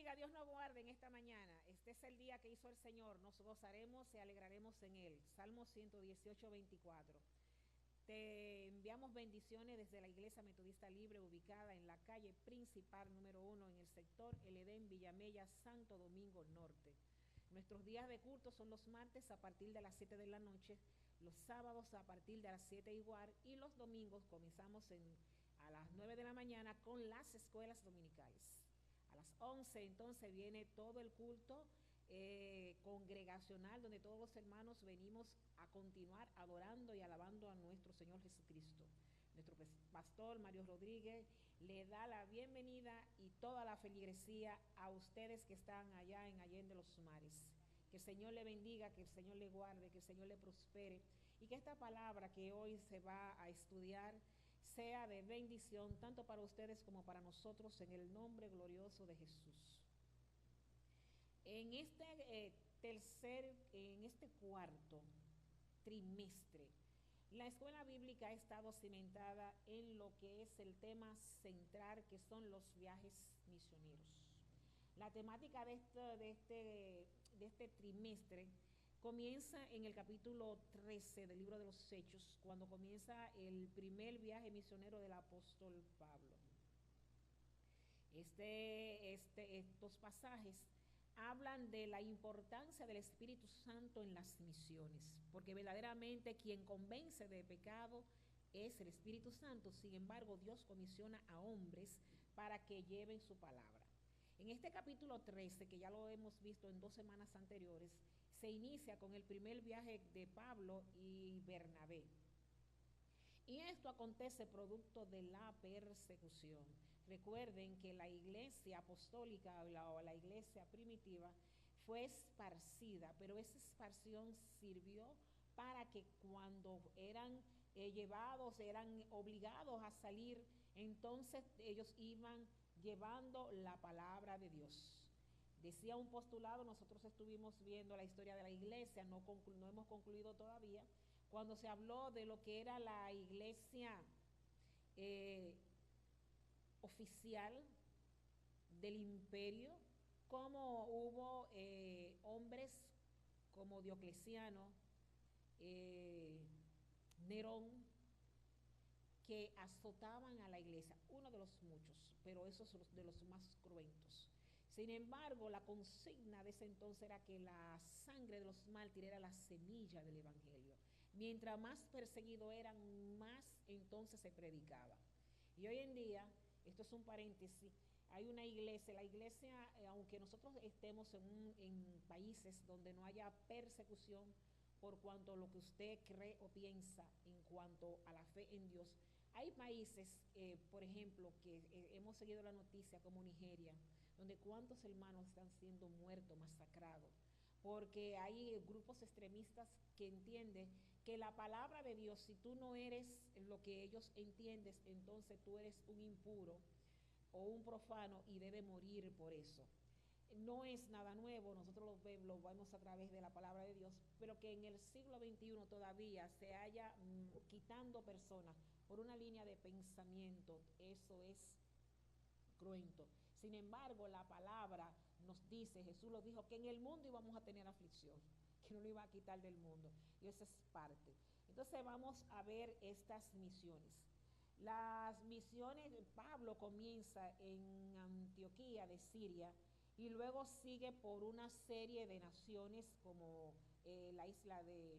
bendiga, Dios nos guarde en esta mañana. Este es el día que hizo el Señor, nos gozaremos y alegraremos en Él. Salmo 118, 24. Te enviamos bendiciones desde la Iglesia Metodista Libre, ubicada en la calle principal número 1 en el sector El Edén, Villamella, Santo Domingo Norte. Nuestros días de culto son los martes a partir de las 7 de la noche, los sábados a partir de las 7 igual, y los domingos comenzamos a las 9 de la mañana con las escuelas dominicales. A las 11 entonces viene todo el culto congregacional, donde todos los hermanos venimos a continuar adorando y alabando a nuestro Señor Jesucristo. Nuestro pastor Mario Rodríguez le da la bienvenida y toda la feligresía a ustedes que están allá en Allende los Mares. Que el Señor le bendiga, que el Señor le guarde, que el Señor le prospere y que esta palabra que hoy se va a estudiar sea de bendición tanto para ustedes como para nosotros, en el nombre glorioso de Jesús. En este cuarto trimestre, la escuela bíblica ha estado cimentada en lo que es el tema central, que son los viajes misioneros. La temática de este trimestre comienza en el capítulo 13 del libro de los Hechos, cuando comienza el primer viaje misionero del apóstol Pablo. Estos pasajes hablan de la importancia del Espíritu Santo en las misiones, porque verdaderamente quien convence de pecado es el Espíritu Santo. Sin embargo, Dios comisiona a hombres para que lleven su palabra. En este capítulo 13, que ya lo hemos visto en 2 semanas anteriores, se inicia con el primer viaje de Pablo y Bernabé. Y esto acontece producto de la persecución. Recuerden que la iglesia apostólica o la iglesia primitiva fue esparcida, pero esa esparción sirvió para que cuando eran llevados, eran obligados a salir, entonces ellos iban llevando la palabra de Dios. Decía un postulado, nosotros estuvimos viendo la historia de la iglesia, no hemos concluido todavía, cuando se habló de lo que era la iglesia oficial del imperio, como hubo hombres como Diocleciano, Nerón, que azotaban a la iglesia, uno de los muchos, pero esos de los más cruentos. Sin embargo, la consigna de ese entonces era que la sangre de los mártires era la semilla del evangelio. Mientras más perseguidos eran, más entonces se predicaba. Y hoy en día, esto es un paréntesis, hay una iglesia, la iglesia, aunque nosotros estemos en países donde no haya persecución por cuanto a lo que usted cree o piensa en cuanto a la fe en Dios, hay países, por ejemplo, que hemos seguido la noticia, como Nigeria, donde cuántos hermanos están siendo muertos, masacrados, porque hay grupos extremistas que entienden que la palabra de Dios, si tú no eres lo que ellos entienden, entonces tú eres un impuro o un profano y debe morir por eso. No es nada nuevo, nosotros lo vemos a través de la palabra de Dios, pero que en el siglo XXI todavía se haya quitando personas por una línea de pensamiento, eso es cruento. Sin embargo, la palabra nos dice, Jesús lo dijo, que en el mundo íbamos a tener aflicción, que no lo iba a quitar del mundo, y esa es parte. Entonces vamos a ver estas misiones. Las misiones, Pablo comienza en Antioquía de Siria y luego sigue por una serie de naciones como la isla de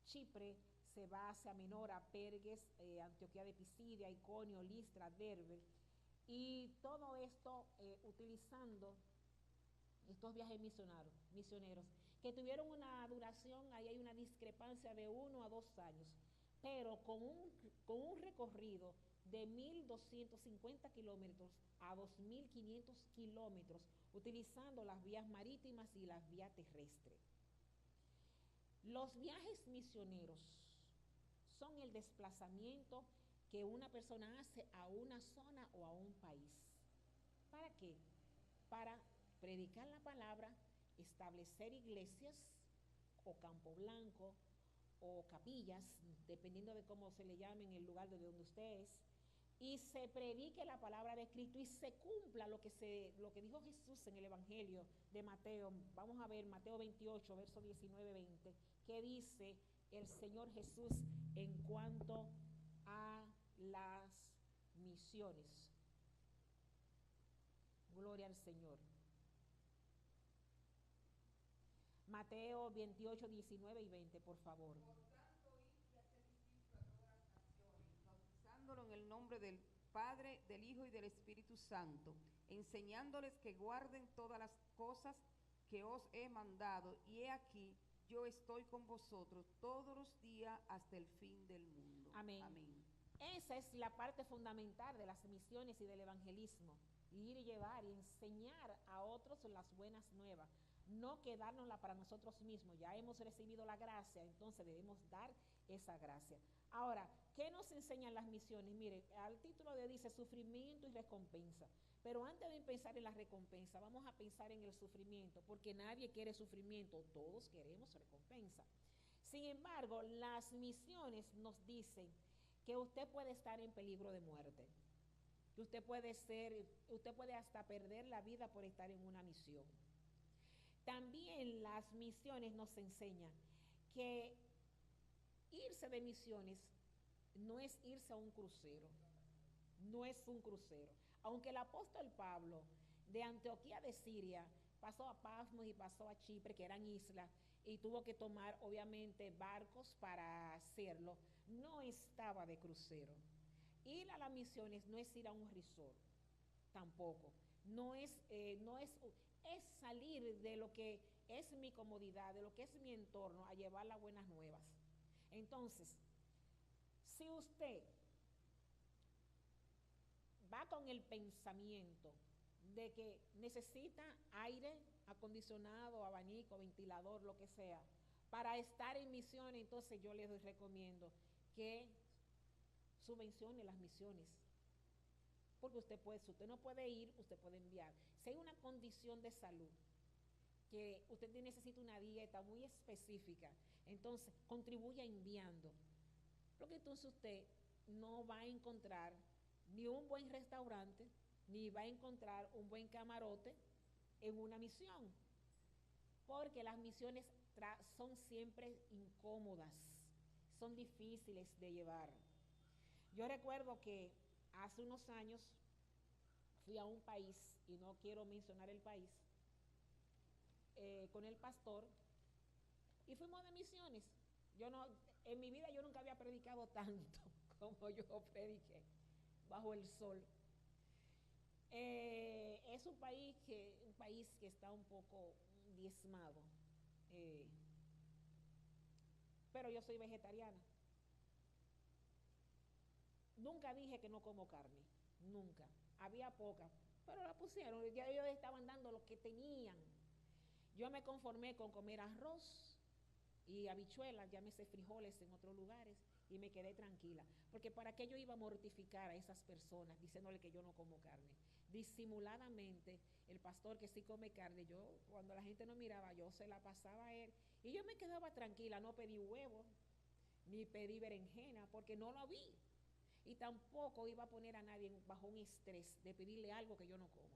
Chipre, se va hacia Menora, Pergues, Antioquía de Pisidia, Iconio, Listra, Derbe, y todo esto utilizando estos viajes misioneros, que tuvieron una duración, ahí hay una discrepancia de 1 a 2 años, pero con un recorrido de 1.250 kilómetros a 2.500 kilómetros, utilizando las vías marítimas y las vías terrestres. Los viajes misioneros son el desplazamiento que una persona hace a una zona o a un país. ¿Para qué? Para predicar la palabra, establecer iglesias o campo blanco o capillas, dependiendo de cómo se le llame en el lugar de donde usted es, y se predique la palabra de Cristo y se cumpla lo que dijo Jesús en el Evangelio de Mateo. Vamos a ver Mateo 28, verso 19-20, que dice el Señor Jesús en cuanto a las misiones. Gloria al Señor. Mateo 28, 19 y 20, por favor. Por tanto, id y haced discípulos a todas las naciones, bautizándolo en el nombre del Padre, del Hijo y del Espíritu Santo, enseñándoles que guarden todas las cosas que os he mandado, y he aquí, yo estoy con vosotros todos los días hasta el fin del mundo. Amén. Amén. Esa es la parte fundamental de las misiones y del evangelismo. Ir y llevar y enseñar a otros las buenas nuevas. No quedárnosla para nosotros mismos. Ya hemos recibido la gracia, entonces debemos dar esa gracia. Ahora, ¿qué nos enseñan las misiones? Mire, al título de dice sufrimiento y recompensa. Pero antes de pensar en la recompensa, vamos a pensar en el sufrimiento, porque nadie quiere sufrimiento, todos queremos recompensa. Sin embargo, las misiones nos dicen que usted puede estar en peligro de muerte, que usted puede hasta perder la vida por estar en una misión. También las misiones nos enseñan que irse de misiones no es irse a un crucero, no es un crucero. Aunque el apóstol Pablo de Antioquía de Siria pasó a Pasmos y pasó a Chipre, que eran islas, y tuvo que tomar obviamente barcos para hacerlo, no estaba de crucero. Ir a las misiones no es ir a un resort, tampoco. Es salir de lo que es mi comodidad, de lo que es mi entorno, a llevar las buenas nuevas. Entonces, si usted va con el pensamiento de que necesita aire acondicionado, abanico, ventilador, lo que sea, para estar en misiones, entonces yo les recomiendo que subvencione las misiones. Porque si usted no puede ir, usted puede enviar. Si hay una condición de salud, que usted necesita una dieta muy específica, entonces contribuya enviando. Porque entonces usted no va a encontrar ni un buen restaurante, ni va a encontrar un buen camarote en una misión. Porque las misiones son siempre incómodas, son difíciles de llevar. Yo recuerdo que hace unos años fui a un país, y no quiero mencionar el país, con el pastor, y fuimos de misiones. En mi vida yo nunca había predicado tanto como yo prediqué bajo el sol. Es un país que está un poco diezmado, pero yo soy vegetariana. Nunca dije que no como carne, nunca. Había poca, pero la pusieron, ya ellos estaban dando lo que tenían. Yo me conformé con comer arroz y habichuelas, llámese frijoles en otros lugares, y me quedé tranquila. Porque ¿para qué yo iba a mortificar a esas personas diciéndole que yo no como carne? Disimuladamente, el pastor que sí come carne, cuando la gente no miraba, yo se la pasaba a él, y yo me quedaba tranquila, no pedí huevo, ni pedí berenjena, porque no lo vi. Y tampoco iba a poner a nadie bajo un estrés de pedirle algo que yo no como.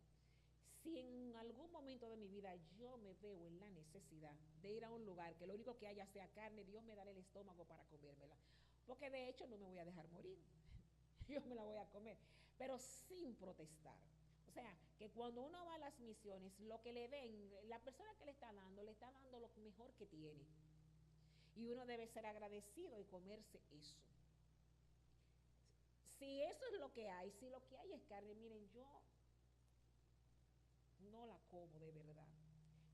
Si en algún momento de mi vida yo me veo en la necesidad de ir a un lugar que lo único que haya sea carne, Dios me dará el estómago para comérmela. Porque de hecho no me voy a dejar morir. Yo me la voy a comer, pero sin protestar. O sea, que cuando uno va a las misiones, lo que le den, la persona que le está dando lo mejor que tiene. Y uno debe ser agradecido y comerse eso. Si eso es lo que hay, si lo que hay es carne, miren, yo no la como de verdad.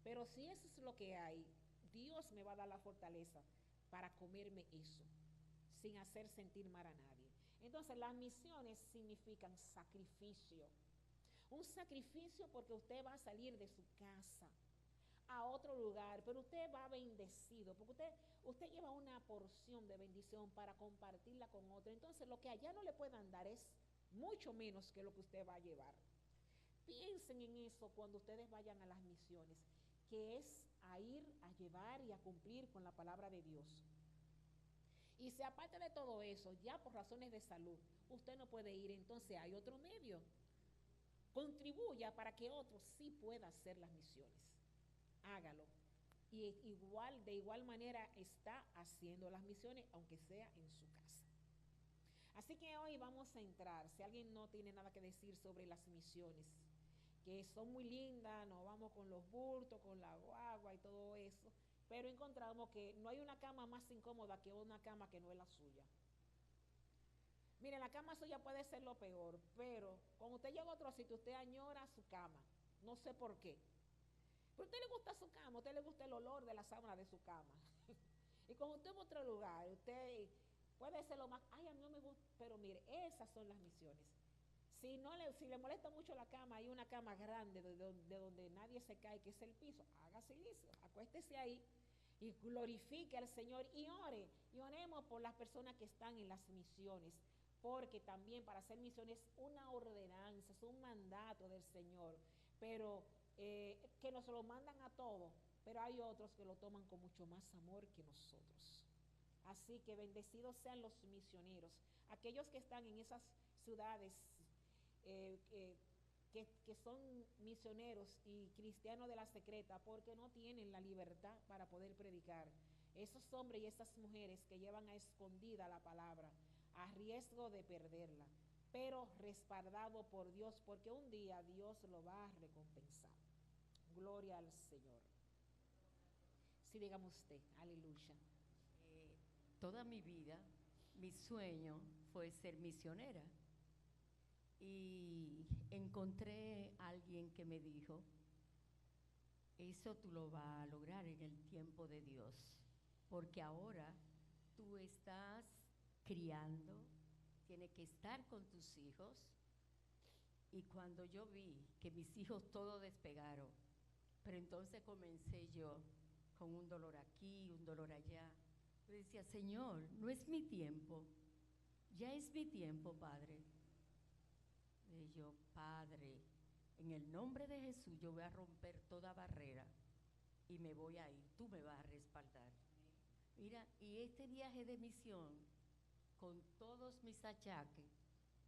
Pero si eso es lo que hay, Dios me va a dar la fortaleza para comerme eso, sin hacer sentir mal a nadie. Entonces, las misiones significan sacrificio. Un sacrificio porque usted va a salir de su casa a otro lugar, pero usted va bendecido, porque usted lleva una porción de bendición para compartirla con otro. Entonces, lo que allá no le puedan dar es mucho menos que lo que usted va a llevar. Piensen en eso cuando ustedes vayan a las misiones, que es a ir a llevar y a cumplir con la palabra de Dios. Y si aparte de todo eso, ya por razones de salud, usted no puede ir, entonces hay otro medio. Contribuya para que otro sí pueda hacer las misiones. Hágalo. Y de igual manera está haciendo las misiones, aunque sea en su casa. Así que hoy vamos a entrar, si alguien no tiene nada que decir sobre las misiones, que son muy lindas, nos vamos con los bultos, con la guagua y todo eso, pero encontramos que no hay una cama más incómoda que una cama que no es la suya. Mire, la cama suya puede ser lo peor, pero cuando usted llega a otro sitio, usted añora su cama, no sé por qué. Pero a usted le gusta su cama, a usted le gusta el olor de la sábana de su cama. Y cuando usted va a otro lugar, usted puede ser lo más, ay, a mí no me gusta, pero mire, esas son las misiones. Si le molesta mucho la cama, hay una cama grande de donde nadie se cae, que es el piso, haga silicio, acuéstese ahí y glorifique al Señor y oremos por las personas que están en las misiones, porque también para hacer misiones es una ordenanza, es un mandato del Señor, pero que nos lo mandan a todos, pero hay otros que lo toman con mucho más amor que nosotros. Así que bendecidos sean los misioneros, aquellos que están en esas ciudades que son misioneros y cristianos de la secreta, porque no tienen la libertad para poder predicar. Esos hombres y esas mujeres que llevan a escondida la palabra, a riesgo de perderla, pero respaldado por Dios, porque un día Dios lo va a recompensar. Gloria al Señor. Sí, dígame usted, aleluya. Toda mi vida, mi sueño fue ser misionera. Y encontré a alguien que me dijo, eso tú lo vas a lograr en el tiempo de Dios, porque ahora tú estás criando, tienes que estar con tus hijos. Y cuando yo vi que mis hijos todos despegaron, pero entonces comencé yo con un dolor aquí, un dolor allá. Yo decía, Señor, no es mi tiempo, ya es mi tiempo, Padre. Y yo, Padre, en el nombre de Jesús yo voy a romper toda barrera y me voy a ir, tú me vas a respaldar. Mira, y este viaje de misión, con todos mis achaques,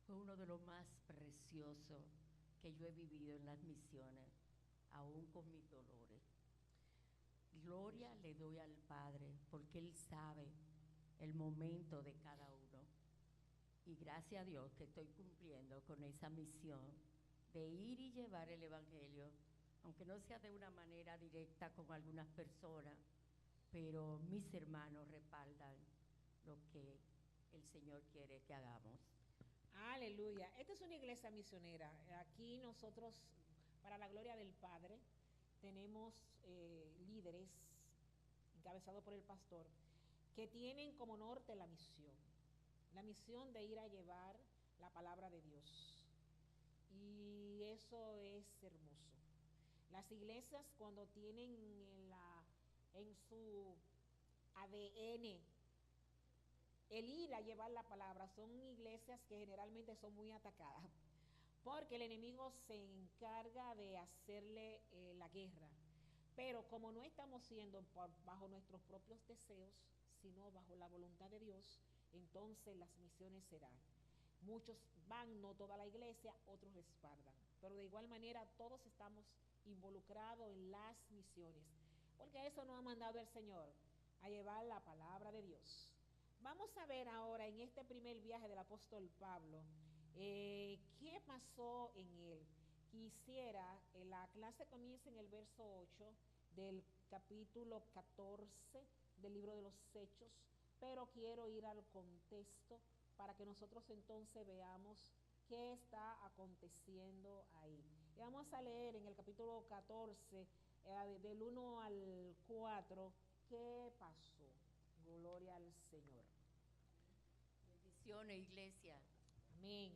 fue uno de los más preciosos que yo he vivido en las misiones, aún con mis dolores. Gloria le doy al Padre, porque Él sabe el momento de cada uno. Y gracias a Dios que estoy cumpliendo con esa misión de ir y llevar el Evangelio, aunque no sea de una manera directa con algunas personas, pero mis hermanos respaldan lo que el Señor quiere que hagamos. Aleluya. Esta es una iglesia misionera. Aquí nosotros, para la gloria del Padre, tenemos líderes encabezados por el pastor que tienen como norte la misión de ir a llevar la palabra de Dios. Y eso es hermoso. Las iglesias cuando tienen en su ADN el ir a llevar la palabra, son iglesias que generalmente son muy atacadas, porque el enemigo se encarga de hacerle la guerra. Pero como no estamos siendo bajo nuestros propios deseos, sino bajo la voluntad de Dios, entonces las misiones serán. Muchos van, no toda la iglesia, otros respaldan. Pero de igual manera todos estamos involucrados en las misiones, porque eso nos ha mandado el Señor, a llevar la palabra de Dios. Vamos a ver ahora en este primer viaje del apóstol Pablo, ¿qué pasó en él? Quisiera, la clase comienza en el verso 8 del capítulo 14 del libro de los Hechos, pero quiero ir al contexto para que nosotros entonces veamos qué está aconteciendo ahí. Y vamos a leer en el capítulo 14, del 1 al 4, ¿qué pasó? Gloria al Señor. Bendiciones, iglesia. Amén.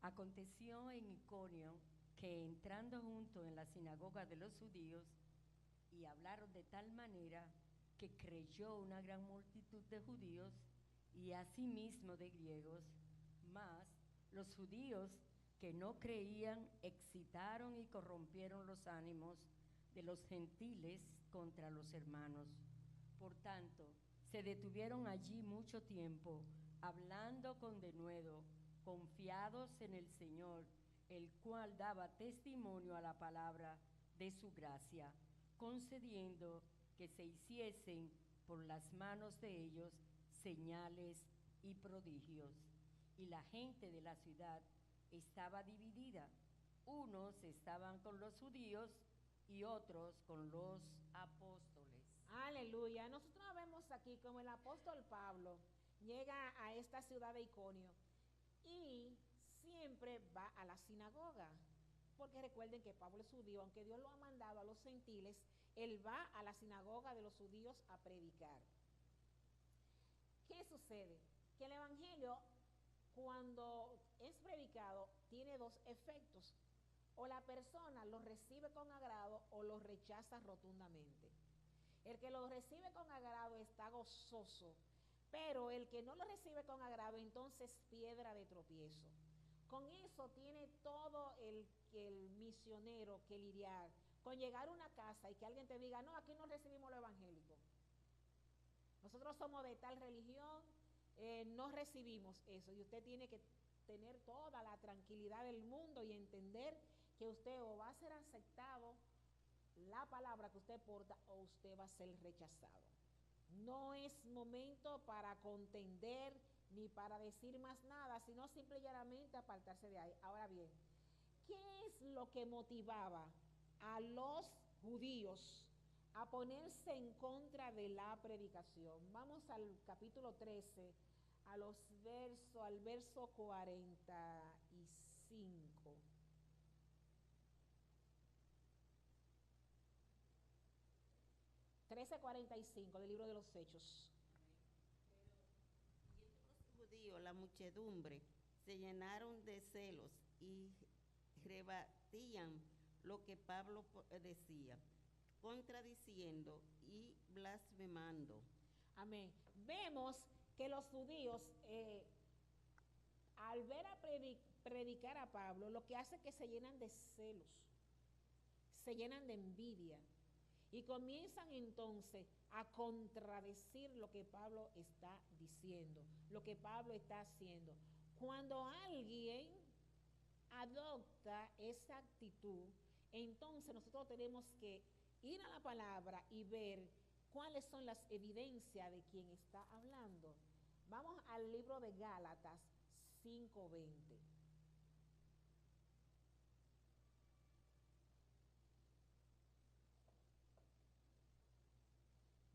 Aconteció en Iconio que entrando juntos en la sinagoga de los judíos y hablaron de tal manera que creyó una gran multitud de judíos y asimismo de griegos, mas los judíos que no creían excitaron y corrompieron los ánimos de los gentiles contra los hermanos. Por tanto, Se detuvieron allí mucho tiempo, hablando con denuedo, confiados en el Señor, el cual daba testimonio a la palabra de su gracia, concediendo que se hiciesen por las manos de ellos señales y prodigios. Y la gente de la ciudad estaba dividida. Unos estaban con los judíos y otros con los apóstoles. Aleluya. Nosotros vemos aquí como el apóstol Pablo llega a esta ciudad de Iconio y siempre va a la sinagoga. Porque recuerden que Pablo es judío, aunque Dios lo ha mandado a los gentiles, él va a la sinagoga de los judíos a predicar. ¿Qué sucede? Que el evangelio, cuando es predicado, tiene dos efectos. O la persona lo recibe con agrado o lo rechaza rotundamente. El que lo recibe con agrado está gozoso, pero el que no lo recibe con agrado entonces piedra de tropiezo. Con eso tiene todo el misionero que lidiar, con llegar a una casa y que alguien te diga, no, aquí no recibimos lo evangélico. Nosotros somos de tal religión, no recibimos eso. Y usted tiene que tener toda la tranquilidad del mundo y entender que usted o va a ser aceptado la palabra que usted porta o usted va a ser rechazado. No es momento para contender ni para decir más nada, sino simple y llanamente apartarse de ahí. Ahora bien, ¿qué es lo que motivaba a los judíos a ponerse en contra de la predicación? Vamos al capítulo 13, al verso 45. 13:45 del libro de los Hechos. Los judíos, la muchedumbre, se llenaron de celos y rebatían lo que Pablo decía, contradiciendo y blasfemando. Amén. Vemos que los judíos, al ver a predicar a Pablo, lo que hace es que se llenan de celos, se llenan de envidia y comienzan entonces a contradecir lo que Pablo está diciendo, lo que Pablo está haciendo. Cuando alguien adopta esa actitud, entonces nosotros tenemos que ir a la palabra y ver cuáles son las evidencias de quien está hablando. Vamos al libro de Gálatas 5:20.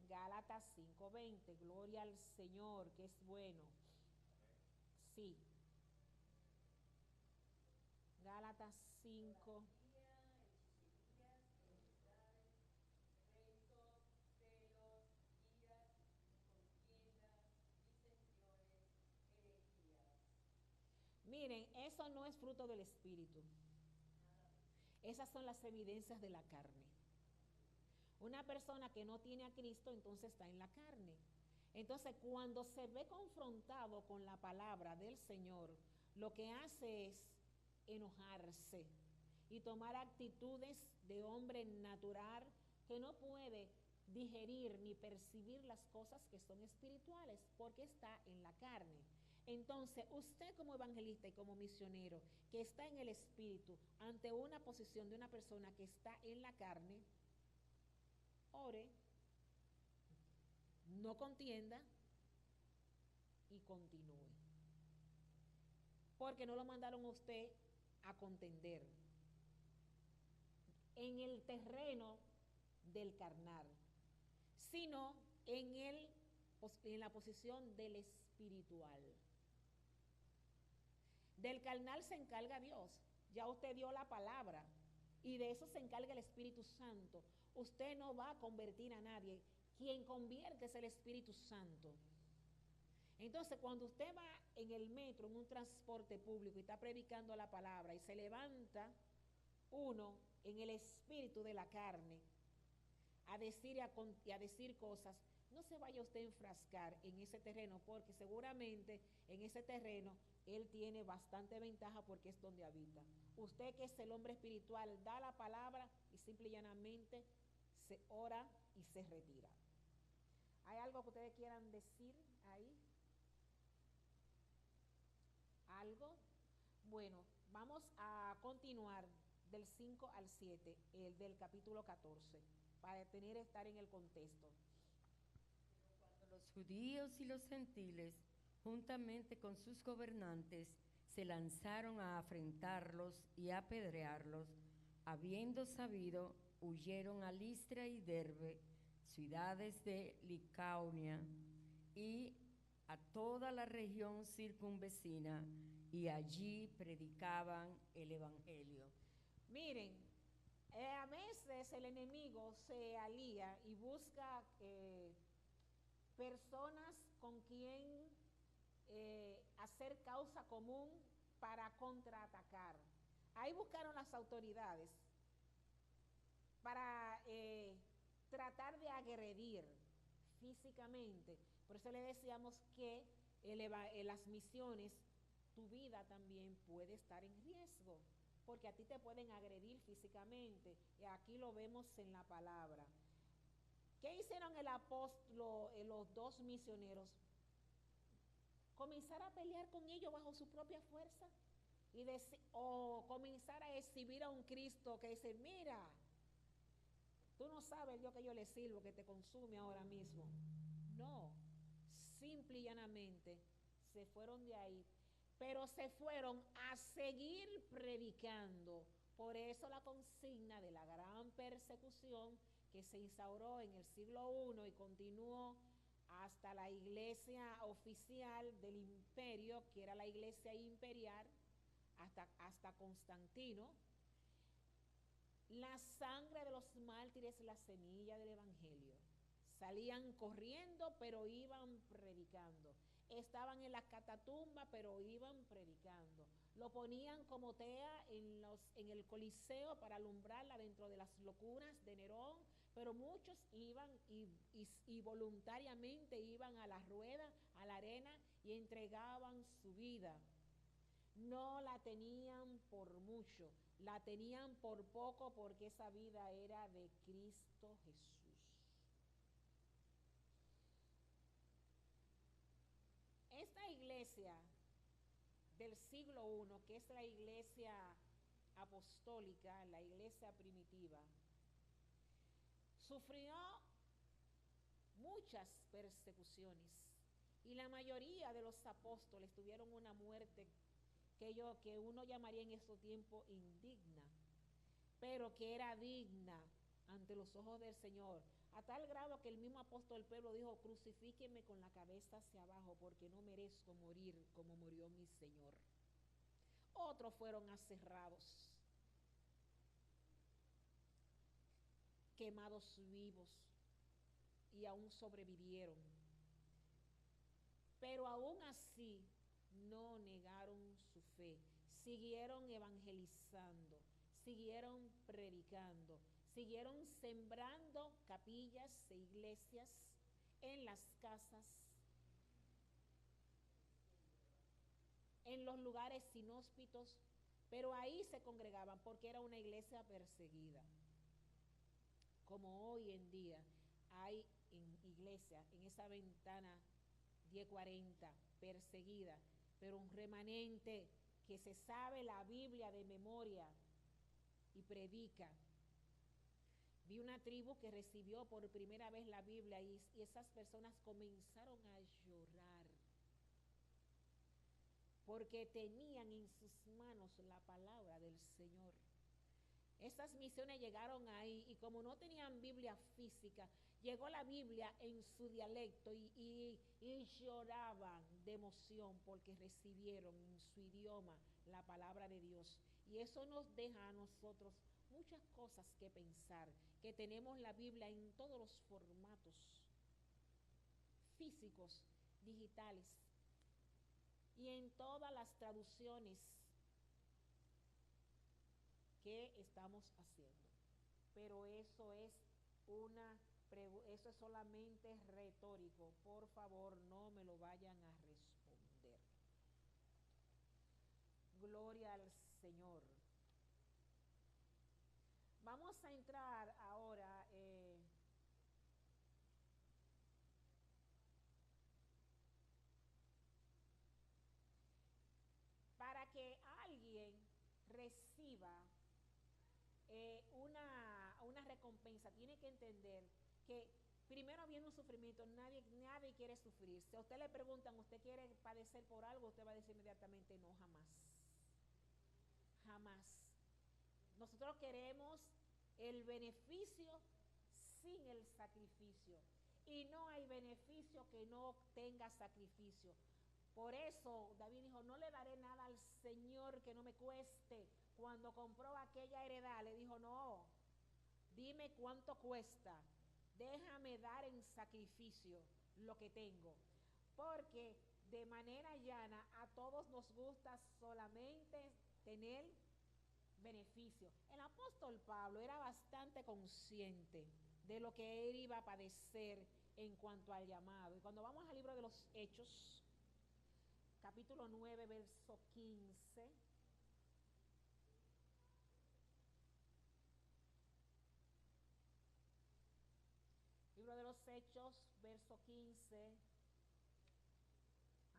Gálatas 5:20, gloria al Señor, que es bueno. Sí. Gálatas 5. Miren, eso no es fruto del Espíritu. Esas son las evidencias de la carne. Una persona que no tiene a Cristo entonces está en la carne. Entonces cuando se ve confrontado con la palabra del Señor, lo que hace es enojarse y tomar actitudes de hombre natural que no puede digerir ni percibir las cosas que son espirituales porque está en la carne. Entonces, usted como evangelista y como misionero que está en el espíritu ante una posición de una persona que está en la carne, ore, no contienda y continúe. Porque no lo mandaron a usted a contender en el terreno del carnal, sino en la posición del espiritual. Del carnal se encarga Dios. Ya usted dio la palabra y de eso se encarga el Espíritu Santo. Usted no va a convertir a nadie. Quien convierte es el Espíritu Santo. Entonces, cuando usted va en el metro, en un transporte público y está predicando la palabra y se levanta uno en el espíritu de la carne a decir y a decir cosas, no se vaya usted a enfrascar en ese terreno, porque seguramente en ese terreno él tiene bastante ventaja porque es donde habita. Usted, que es el hombre espiritual, da la palabra y simple y llanamente se ora y se retira. ¿Hay algo que ustedes quieran decir ahí? ¿Algo? Bueno, vamos a continuar del 5 al 7, el del capítulo 14, para estar en el contexto. Cuando los judíos y los gentiles, juntamente con sus gobernantes, se lanzaron a afrentarlos y a apedrearlos, habiendo sabido, huyeron a Listra y Derbe, ciudades de Licaonia, y a toda la región circunvecina, y allí predicaban el evangelio. Miren, a veces el enemigo se alía y busca personas con quien hacer causa común para contraatacar. Ahí buscaron las autoridades para tratar de agredir físicamente. Por eso le decíamos que las misiones, tu vida también puede estar en riesgo, porque a ti te pueden agredir físicamente, y aquí lo vemos en la palabra. ¿Qué hicieron el apóstol, los dos misioneros? Comenzar a pelear con ellos bajo su propia fuerza, o comenzar a exhibir a un Cristo que dice, mira, tú no sabes el Dios que yo le sirvo, que te consume ahora mismo. No, simple y llanamente se fueron de ahí, pero se fueron a seguir predicando. Por eso la consigna de la gran persecución que se instauró en el siglo I y continuó hasta la iglesia oficial del imperio, que era la iglesia imperial, hasta Constantino. La sangre de los mártires, la semilla del evangelio. Salían corriendo, pero iban predicando. Estaban en las catatumbas, pero iban predicando. Lo ponían como tea en el Coliseo para alumbrarla dentro de las locuras de Nerón, pero muchos iban y voluntariamente iban a la rueda, a la arena, y entregaban su vida. No la tenían por mucho, la tenían por poco, porque esa vida era de Cristo Jesús. Esta iglesia del siglo I, que es la iglesia apostólica, la iglesia primitiva, sufrió muchas persecuciones, y la mayoría de los apóstoles tuvieron una muerte que uno llamaría en estos tiempos indigna, pero que era digna ante los ojos del Señor, a tal grado que el mismo apóstol Pedro dijo, crucifíquenme con la cabeza hacia abajo, porque no merezco morir como murió mi Señor. Otros fueron aserrados, quemados vivos, y aún sobrevivieron. Pero aún así no negaron su fe, siguieron evangelizando, siguieron predicando, siguieron sembrando capillas e iglesias en las casas, en los lugares inhóspitos, pero ahí se congregaban porque era una iglesia perseguida. Como hoy en día hay en iglesia, en esa ventana 1040, perseguida, pero un remanente que se sabe la Biblia de memoria y predica. Vi una tribu que recibió por primera vez la Biblia y esas personas comenzaron a llorar porque tenían en sus manos la palabra del Señor. Estas misiones llegaron ahí, y como no tenían Biblia física, llegó la Biblia en su dialecto y lloraban de emoción porque recibieron en su idioma la palabra de Dios. Y eso nos deja a nosotros muchas cosas que pensar, que tenemos la Biblia en todos los formatos físicos, digitales, y en todas las traducciones que estamos haciendo. Pero eso es solamente retórico. Por favor, no me lo vayan a responder. Gloria al Señor. Vamos a entrar ahora reciba una recompensa, tiene que entender que primero viene un sufrimiento. Nadie quiere sufrir. Si a usted le preguntan, ¿usted quiere padecer por algo? Usted va a decir inmediatamente, no, jamás. Jamás. Nosotros queremos el beneficio sin el sacrificio. Y no hay beneficio que no tenga sacrificio. Por eso David dijo, no le daré nada al Señor que no me cueste. Cuando compró aquella heredad, le dijo, no, dime cuánto cuesta. Déjame dar en sacrificio lo que tengo. Porque de manera llana a todos nos gusta solamente tener beneficio. El apóstol Pablo era bastante consciente de lo que él iba a padecer en cuanto al llamado. Y cuando vamos al libro de los Hechos, capítulo 9, verso 15. Libro de los Hechos, verso 15.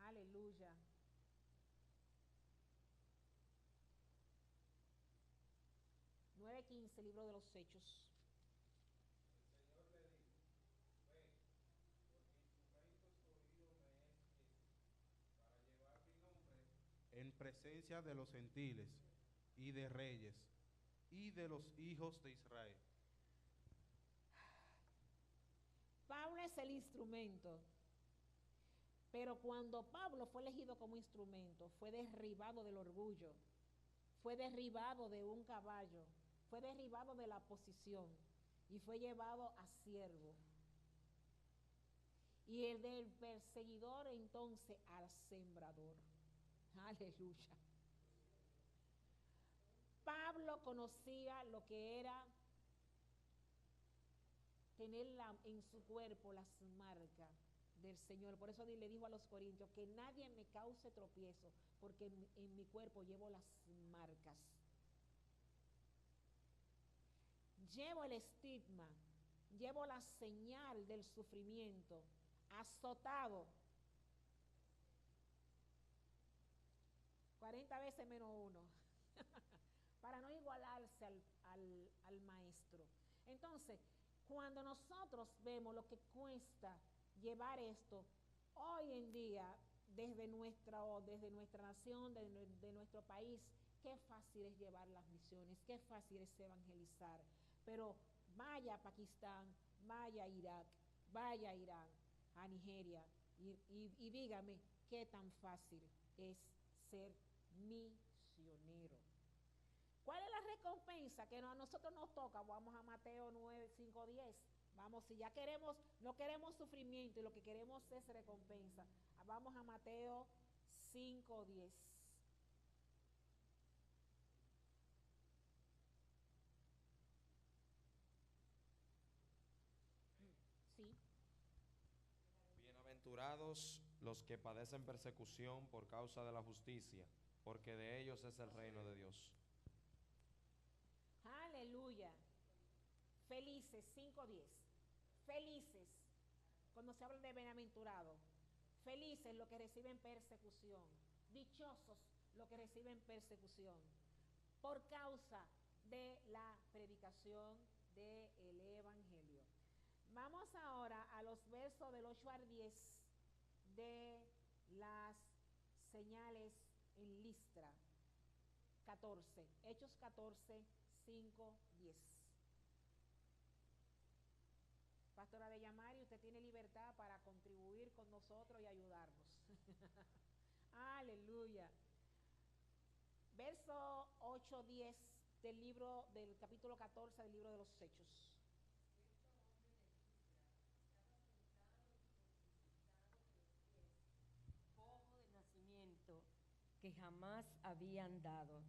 Aleluya. Nueve 15, libro de los Hechos. El Señor le dijo, ve, porque instrumento escogido me es para llevar mi nombre en presencia de los gentiles y de reyes y de los hijos de Israel. Pablo es el instrumento. Pero cuando Pablo fue elegido como instrumento, fue derribado del orgullo, fue derribado de un caballo, fue derribado de la posición y fue llevado a siervo. Y el del perseguidor entonces al sembrador. Aleluya. Pablo conocía lo que era tener en su cuerpo las marcas del Señor. Por eso le dijo a los corintios, que nadie me cause tropiezo, porque en mi cuerpo llevo las marcas. Llevo el estigma, llevo la señal del sufrimiento, azotado 40 veces menos uno, para no igualarse al maestro. Entonces, cuando nosotros vemos lo que cuesta llevar esto, hoy en día, desde nuestra nación, de nuestro país, qué fácil es llevar las misiones, qué fácil es evangelizar. Pero vaya a Pakistán, vaya a Irak, vaya a Irán, a Nigeria, y dígame qué tan fácil es ser misionero. ¿Cuál es la recompensa que a nosotros nos toca? Vamos a Mateo 9, 5, 10. Vamos, si ya no queremos sufrimiento y lo que queremos es recompensa. Vamos a Mateo 5, 10. Sí. Bienaventurados los que padecen persecución por causa de la justicia, porque de ellos es el reino de Dios. Aleluya. Felices, 5:10. Felices, cuando se habla de bienaventurado. Felices los que reciben persecución. Dichosos los que reciben persecución por causa de la predicación del Evangelio. Vamos ahora a los versos del 8 al 10 de las señales en Listra. 14, Hechos 14, 5, 10. Pastora de Yamari, usted tiene libertad para contribuir con nosotros y ayudarnos. Aleluya. Verso 8, 10 del capítulo 14 del libro de los Hechos. Que jamás habían dado.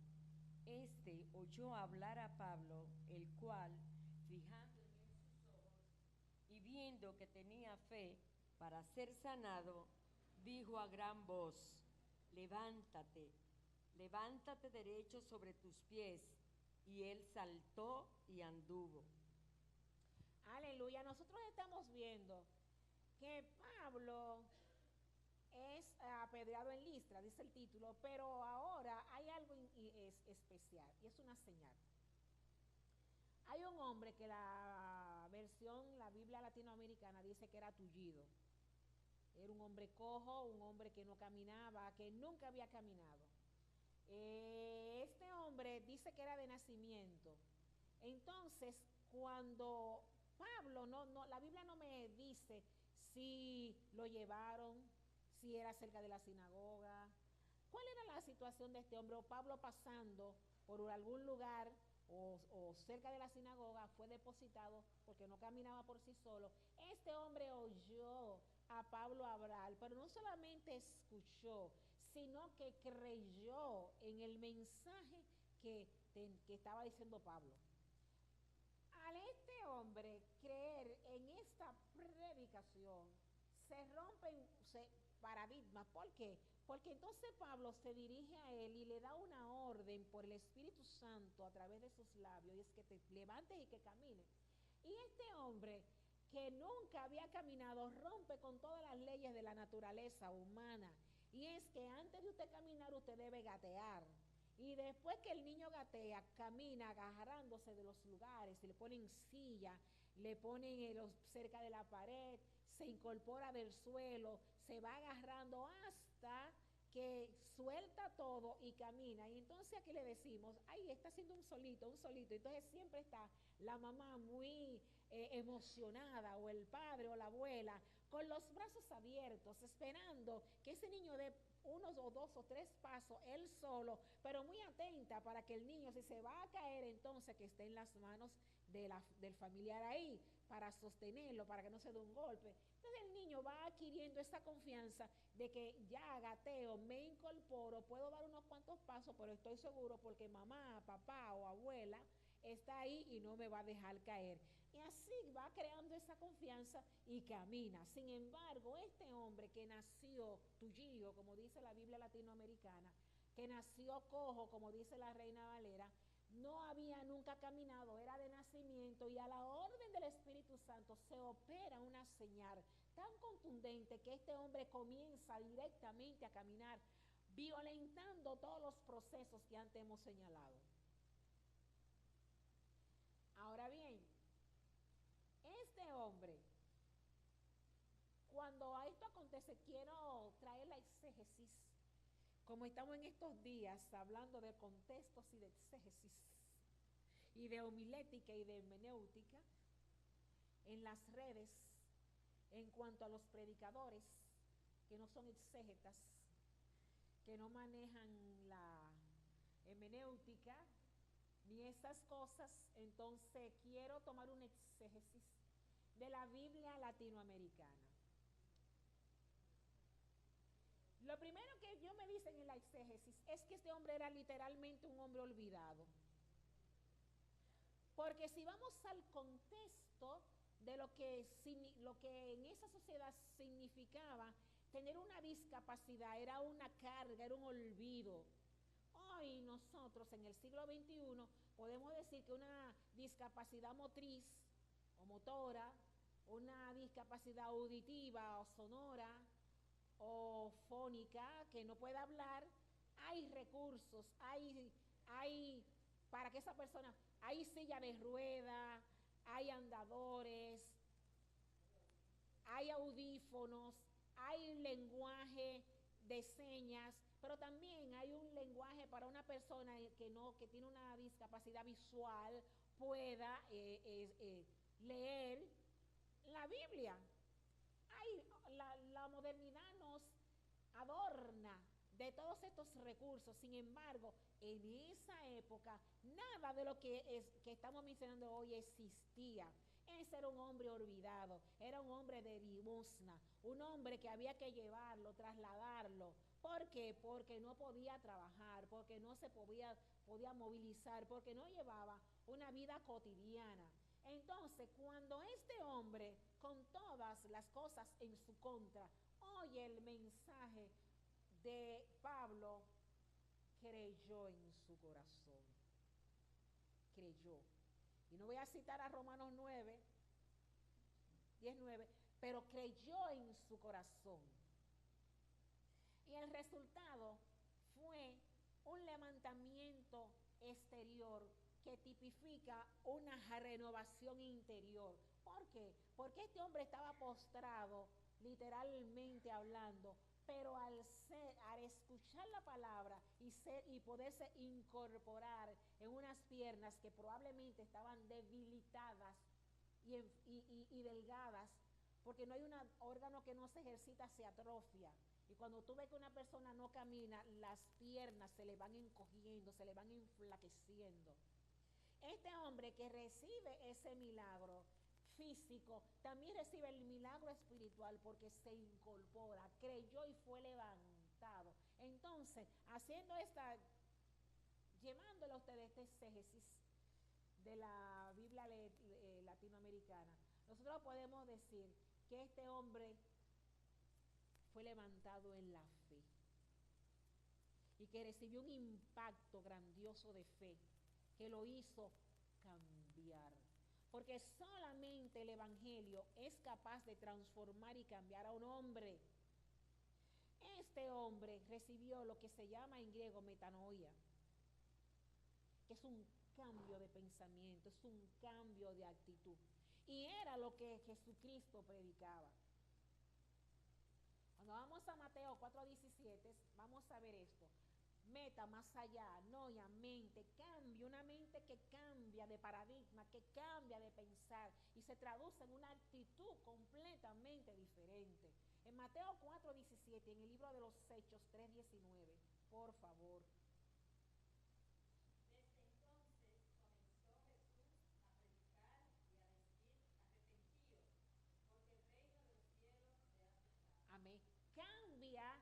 Este oyó hablar a Pablo, el cual, fijando en él sus ojos y viendo que tenía fe para ser sanado, dijo a gran voz: levántate, levántate derecho sobre tus pies. Y él saltó y anduvo. Aleluya. Nosotros estamos viendo que Pablo es apedreado en Listra, dice el título, pero ahora hay algo es especial y es una señal. Hay un hombre que la versión, la Biblia latinoamericana dice que era tullido. Era un hombre cojo, un hombre que no caminaba, que nunca había caminado. Este hombre dice que era de nacimiento. Entonces, cuando Pablo, la Biblia no me dice si lo llevaron, si era cerca de la sinagoga, cuál era la situación de este hombre, o Pablo pasando por algún lugar o cerca de la sinagoga fue depositado porque no caminaba por sí solo. Este hombre oyó a Pablo hablar, pero no solamente escuchó, sino que creyó en el mensaje que estaba diciendo Pablo. Al este hombre creer en esta predicación, se rompen paradigmas. ¿Por qué? Porque entonces Pablo se dirige a él y le da una orden por el Espíritu Santo a través de sus labios, y es que te levantes y que camines. Y este hombre que nunca había caminado rompe con todas las leyes de la naturaleza humana, y es que antes de usted caminar usted debe gatear. Y después que el niño gatea, camina agarrándose de los lugares, se le ponen silla, le ponen cerca de la pared, se incorpora del suelo, se va agarrando hasta que suelta todo y camina. Y entonces aquí le decimos, ay, está haciendo un solito. Entonces siempre está la mamá muy emocionada, o el padre o la abuela, con los brazos abiertos, esperando que ese niño dé unos o dos o tres pasos él solo, pero muy atenta para que el niño, si se va a caer, entonces que esté en las manos del familiar ahí para sostenerlo, para que no se dé un golpe. Entonces el niño va adquiriendo esa confianza de que ya gateo, me incorporo, puedo dar unos cuantos pasos, pero estoy seguro porque mamá, papá o abuela está ahí y no me va a dejar caer. Y así va creando esa confianza y camina. Sin embargo, este hombre que nació tullido, como dice la Biblia latinoamericana, que nació cojo, como dice la Reina Valera, no había nunca caminado, era de nacimiento, y a la orden del Espíritu Santo se opera una señal tan contundente que este hombre comienza directamente a caminar, violentando todos los procesos que antes hemos señalado. Ahora bien, este hombre, cuando a esto acontece, quiero traer la exégesis, como estamos en estos días hablando de contextos y de exégesis, y de homilética y de hermenéutica en las redes, en cuanto a los predicadores que no son exégetas, que no manejan la hermenéutica ni esas cosas. Entonces quiero tomar una exégesis de la Biblia latinoamericana. Lo primero que yo me dicen en la exégesis es que este hombre era literalmente un hombre olvidado. Porque si vamos al contexto de lo que en esa sociedad significaba tener una discapacidad, era una carga, era un olvido. Hoy nosotros en el siglo XXI podemos decir que una discapacidad motriz o motora, una discapacidad auditiva o sonora o fónica, que no puede hablar, hay recursos, hay para que esa persona, hay silla de rueda, hay andadores, hay audífonos, hay lenguaje de señas, pero también hay un lenguaje para una persona que tiene una discapacidad visual pueda leer la Biblia. La modernidad nos adorna de todos estos recursos. Sin embargo, en esa época nada de lo que estamos mencionando hoy existía. Ese era un hombre olvidado, era un hombre de limosna, un hombre que había que llevarlo, trasladarlo. ¿Por qué? Porque no podía trabajar, porque no se podía movilizar, porque no llevaba una vida cotidiana. Entonces, cuando este hombre, con todas las cosas en su contra, oye el mensaje de Pablo, creyó en su corazón. Creyó. Y no voy a citar a Romanos 10:9, pero creyó en su corazón. Y el resultado fue un levantamiento exterior que tipifica una renovación interior. ¿Por qué? Porque este hombre estaba postrado, literalmente hablando, pero al escuchar la palabra y poderse incorporar en unas piernas que probablemente estaban debilitadas y delgadas, porque no hay un órgano que no se ejercita, se atrofia. Y cuando tú ves que una persona no camina, las piernas se le van encogiendo, se le van enflaqueciendo. Este hombre que recibe ese milagro físico, también recibe el milagro espiritual porque se incorpora, creyó y fue levantado. Entonces, llevándole a ustedes este exégesis de la Biblia latinoamericana, nosotros podemos decir que este hombre fue levantado en la fe y que recibió un impacto grandioso de fe que lo hizo cambiar. Porque solamente el Evangelio es capaz de transformar y cambiar a un hombre. Este hombre recibió lo que se llama en griego metanoia, que es un cambio de pensamiento, es un cambio de actitud. Y era lo que Jesucristo predicaba. Cuando vamos a Mateo 4:17, vamos a ver esto. Meta más allá, noia, mente, cambio, una mente que cambia de paradigma, que cambia de pensar y se traduce en una actitud completamente diferente. En Mateo 4:17, en el libro de los Hechos 3:19, por favor. Amén. Cambia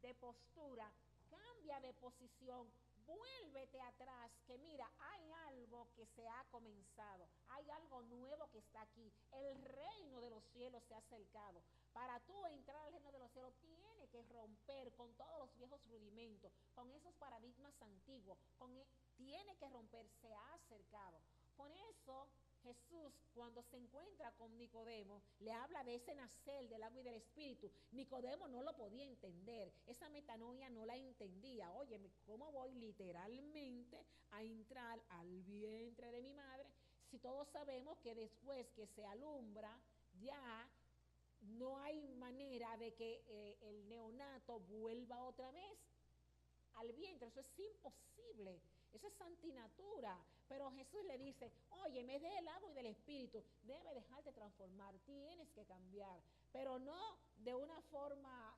de postura, cambia de posición, vuélvete atrás, que mira, hay algo que se ha comenzado, hay algo nuevo que está aquí, el reino de los cielos se ha acercado. Para tú entrar al reino de los cielos tienes que romper con todos los viejos rudimentos, con esos paradigmas antiguos, tiene que romper, se ha acercado. Por eso Jesús, cuando se encuentra con Nicodemo, le habla de ese nacer del agua y del espíritu. Nicodemo no lo podía entender, esa metanoia no la entendía. Oye, ¿cómo voy literalmente a entrar al vientre de mi madre si todos sabemos que después que se alumbra ya no hay manera de que el neonato vuelva otra vez al vientre? Eso es imposible, eso es antinatura. Pero Jesús le dice, oye, me dé el agua y del espíritu, debe dejarte transformar, tienes que cambiar, pero no de una forma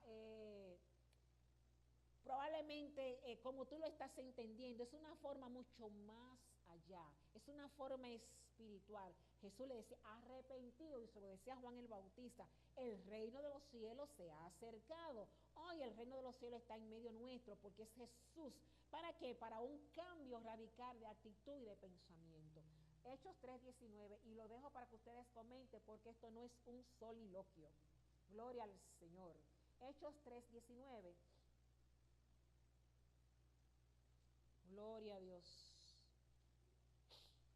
probablemente como tú lo estás entendiendo, es una forma mucho más allá, es una forma espiritual. Jesús le decía, arrepentido, y se lo decía Juan el Bautista, el reino de los cielos se ha acercado. Hoy el reino de los cielos está en medio nuestro porque es Jesús. ¿Para qué? Para un cambio radical de actitud y de pensamiento. Hechos 3:19, y lo dejo para que ustedes comenten porque esto no es un soliloquio. Gloria al Señor. Hechos 3:19. Gloria a Dios.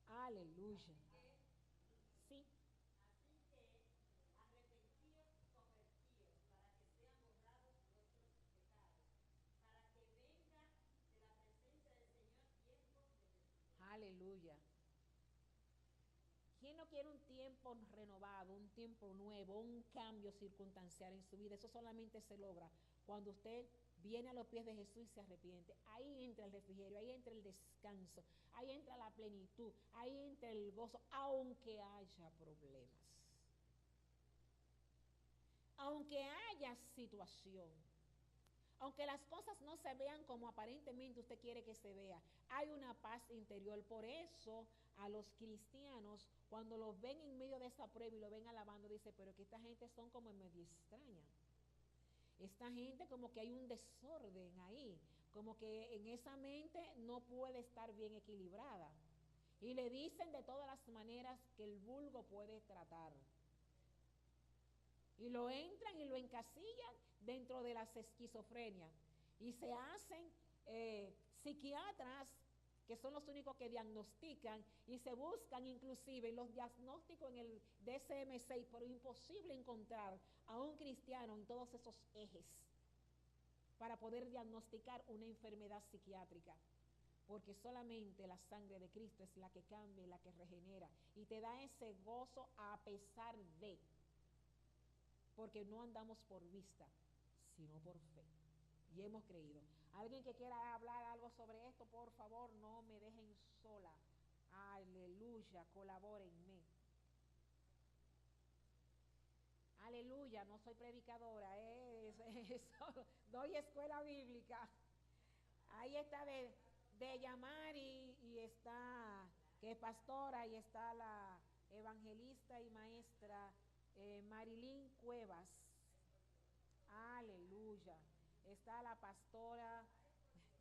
Aleluya. Sí. Aleluya. ¿Quién no quiere un tiempo renovado, un tiempo nuevo, un cambio circunstancial en su vida? Eso solamente se logra cuando usted viene a los pies de Jesús y se arrepiente. Ahí entra el refrigerio, ahí entra el descanso, ahí entra la plenitud, ahí entra el gozo, aunque haya problemas, aunque haya situación, aunque las cosas no se vean como aparentemente usted quiere que se vea, hay una paz interior. Por eso a los cristianos, cuando los ven en medio de esa prueba y lo ven alabando, dice, pero que esta gente son como medio extraña. Esta gente como que hay un desorden ahí, como que en esa mente no puede estar bien equilibrada. Y le dicen de todas las maneras que el vulgo puede tratar. Y lo entran y lo encasillan dentro de las esquizofrenias. Y se hacen psiquiatras, que son los únicos que diagnostican, y se buscan inclusive los diagnósticos en el DSM-6, pero imposible encontrar a un cristiano en todos esos ejes. para poder diagnosticar una enfermedad psiquiátrica. Porque solamente la sangre de Cristo es la que cambia y la que regenera. Y te da ese gozo a pesar de. Porque no andamos por vista, sino por fe. Y hemos creído. Alguien que quiera hablar algo sobre esto, por favor, no me dejen sola. Aleluya, colabórenme. Aleluya, no soy predicadora, doy escuela bíblica. Ahí está de llamar y está, que es pastora, y está la evangelista y maestra Marilyn Cuevas. Aleluya. Está la pastora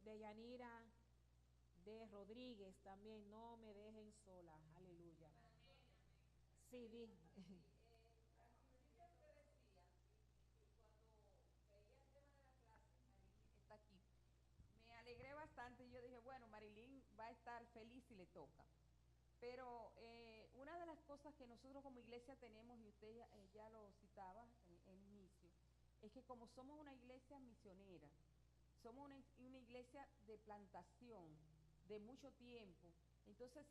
de Yanira de Rodríguez también, no me dejen sola. Aleluya. Sí, di. Está aquí. Me alegré bastante y yo dije, bueno, Marilyn va a estar feliz si le toca. Pero una de las cosas que nosotros como iglesia tenemos, y usted ya lo citaba en el inicio, es que como somos una iglesia misionera, somos una iglesia de plantación de mucho tiempo, entonces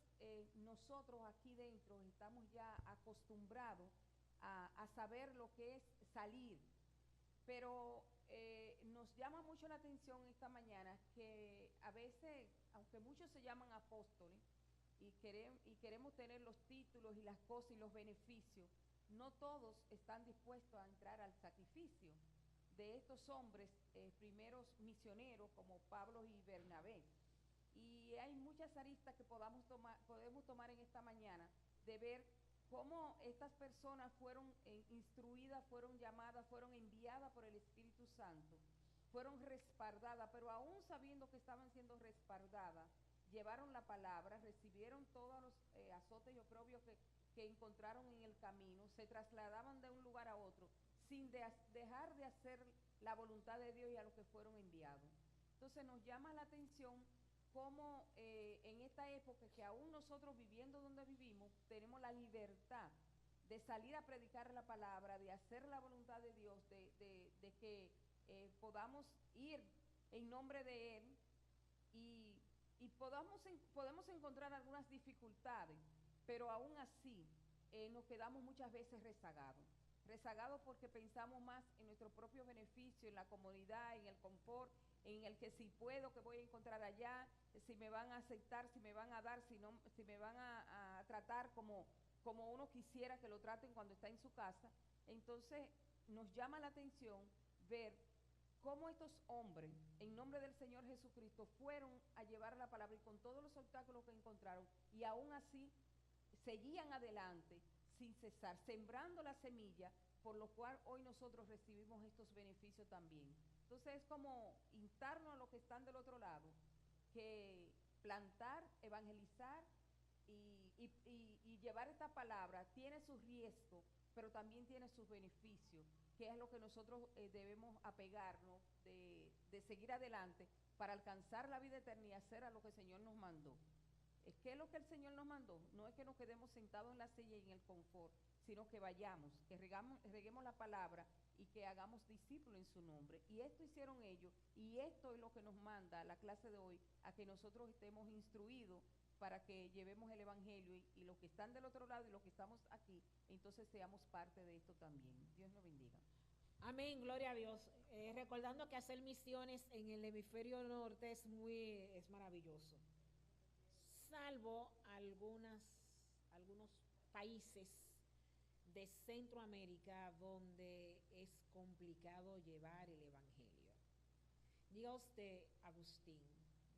nosotros aquí dentro estamos ya acostumbrados a saber lo que es salir. Pero nos llama mucho la atención esta mañana que a veces, aunque muchos se llaman apóstoles y queremos tener los títulos y las cosas y los beneficios, no todos están dispuestos a entrar al sacrificio de estos hombres primeros misioneros como Pablo y Bernabé. Y hay muchas aristas que podemos tomar en esta mañana de ver cómo estas personas fueron instruidas, fueron llamadas, fueron enviadas por el Espíritu Santo, fueron respaldadas, pero aún sabiendo que estaban siendo respaldadas, llevaron la palabra, recibieron todos los azotes y oprobios que encontraron en el camino, se trasladaban de un lugar a otro, sin dejar de hacer la voluntad de Dios y a los que fueron enviados. Entonces nos llama la atención cómo en esta época que aún nosotros viviendo donde vivimos, tenemos la libertad de salir a predicar la palabra, de hacer la voluntad de Dios, de que podamos ir en nombre de Él y podemos encontrar algunas dificultades, pero aún así nos quedamos muchas veces rezagados porque pensamos más en nuestro propio beneficio, en la comodidad, en el confort, en el que si puedo, que voy a encontrar allá, si me van a aceptar, si me van a dar, si me van a tratar como uno quisiera que lo traten cuando está en su casa. Entonces nos llama la atención ver cómo estos hombres, en nombre del Señor Jesucristo, fueron a llevar la palabra y con todos los obstáculos que encontraron, y aún así seguían adelante sin cesar, sembrando la semilla, por lo cual hoy nosotros recibimos estos beneficios también. Entonces es como instarnos a los que están del otro lado, que plantar, evangelizar y llevar esta palabra tiene sus riesgos, pero también tiene sus beneficios, que es lo que nosotros debemos apegarnos, de seguir adelante para alcanzar la vida eterna y hacer a lo que el Señor nos mandó. ¿Qué es lo que el Señor nos mandó? No es que nos quedemos sentados en la silla y en el confort, sino que vayamos, que reguemos la palabra y que hagamos discípulos en su nombre. Y esto hicieron ellos, y esto es lo que nos manda la clase de hoy, a que nosotros estemos instruidos para que llevemos el Evangelio y los que están del otro lado y los que estamos aquí, entonces seamos parte de esto también. Dios nos bendiga. Amén, gloria a Dios. Recordando que hacer misiones en el hemisferio norte es maravilloso. Salvo algunos países de Centroamérica donde es complicado llevar el Evangelio. Diga usted, Agustín,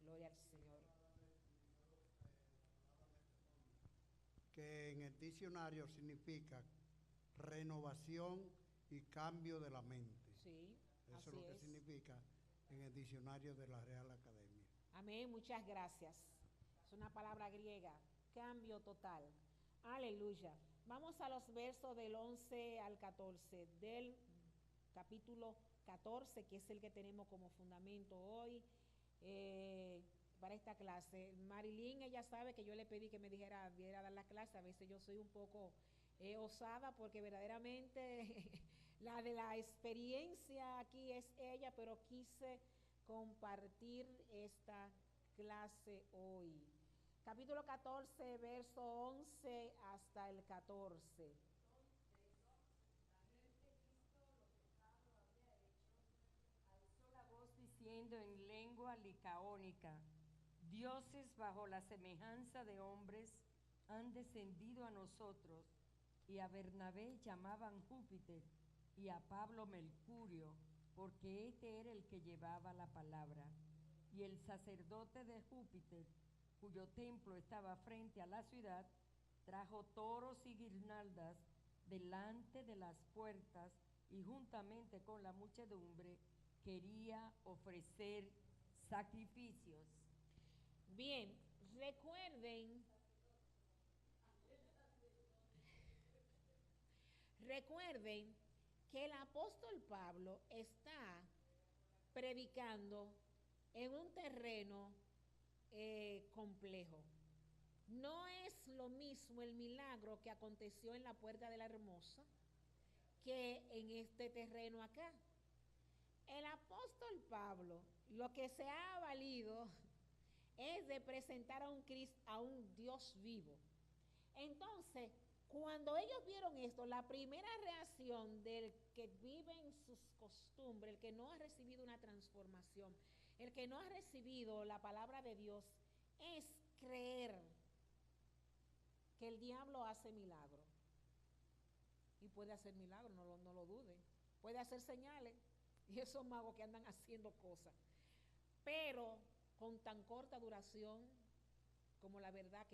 gloria al Señor. Que en el diccionario significa renovación y cambio de la mente. Sí, eso es lo que significa en el diccionario de la Real Academia. Amén, muchas gracias. Es una palabra griega, cambio total. Aleluya. Vamos a los versos del 11 al 14 del capítulo 14, que es el que tenemos como fundamento hoy para esta clase. Marilyn, ella sabe que yo le pedí que me viera dar la clase. A veces yo soy un poco osada porque verdaderamente La de la experiencia aquí es ella, pero quise compartir esta clase hoy. Capítulo 14, verso 11 hasta el 14. Alzó la voz diciendo en lengua licaónica: dioses bajo la semejanza de hombres han descendido a nosotros, y a Bernabé llamaban Júpiter, y a Pablo Mercurio, porque este era el que llevaba la palabra. Y el sacerdote de Júpiter, cuyo templo estaba frente a la ciudad, trajo toros y guirnaldas delante de las puertas, y juntamente con la muchedumbre quería ofrecer sacrificios. Bien, recuerden que el apóstol Pablo está predicando en un terreno complejo. No es lo mismo el milagro que aconteció en la Puerta de la Hermosa que en este terreno acá. El apóstol Pablo lo que se ha valido es de presentar a un Dios vivo. Entonces, cuando ellos vieron esto, la primera reacción del que vive en sus costumbres, el que no ha recibido una transformación, el que no ha recibido la palabra de Dios, es creer que el diablo hace milagros. Y puede hacer milagros, no lo duden. Puede hacer señales, y esos magos que andan haciendo cosas. Pero con tan corta duración como la verdad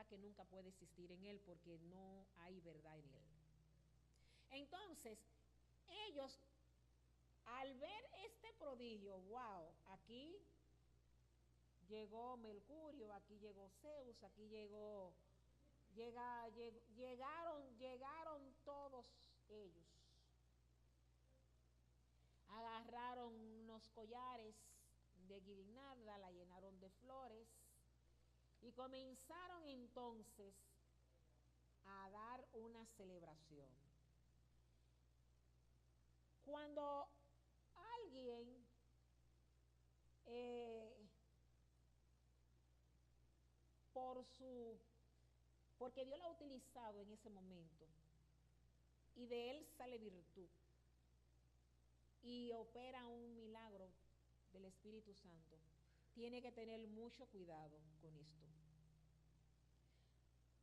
que nunca puede existir en él, porque no hay verdad en él. Entonces, ellos, al ver este prodigio, wow, aquí llegó Mercurio, aquí llegó Zeus, aquí llegaron todos ellos. Agarraron unos collares de guirnalda, la llenaron de flores y comenzaron entonces a dar una celebración. Cuando alguien porque Dios lo ha utilizado en ese momento y de él sale virtud y opera un milagro del Espíritu Santo, tiene que tener mucho cuidado con esto,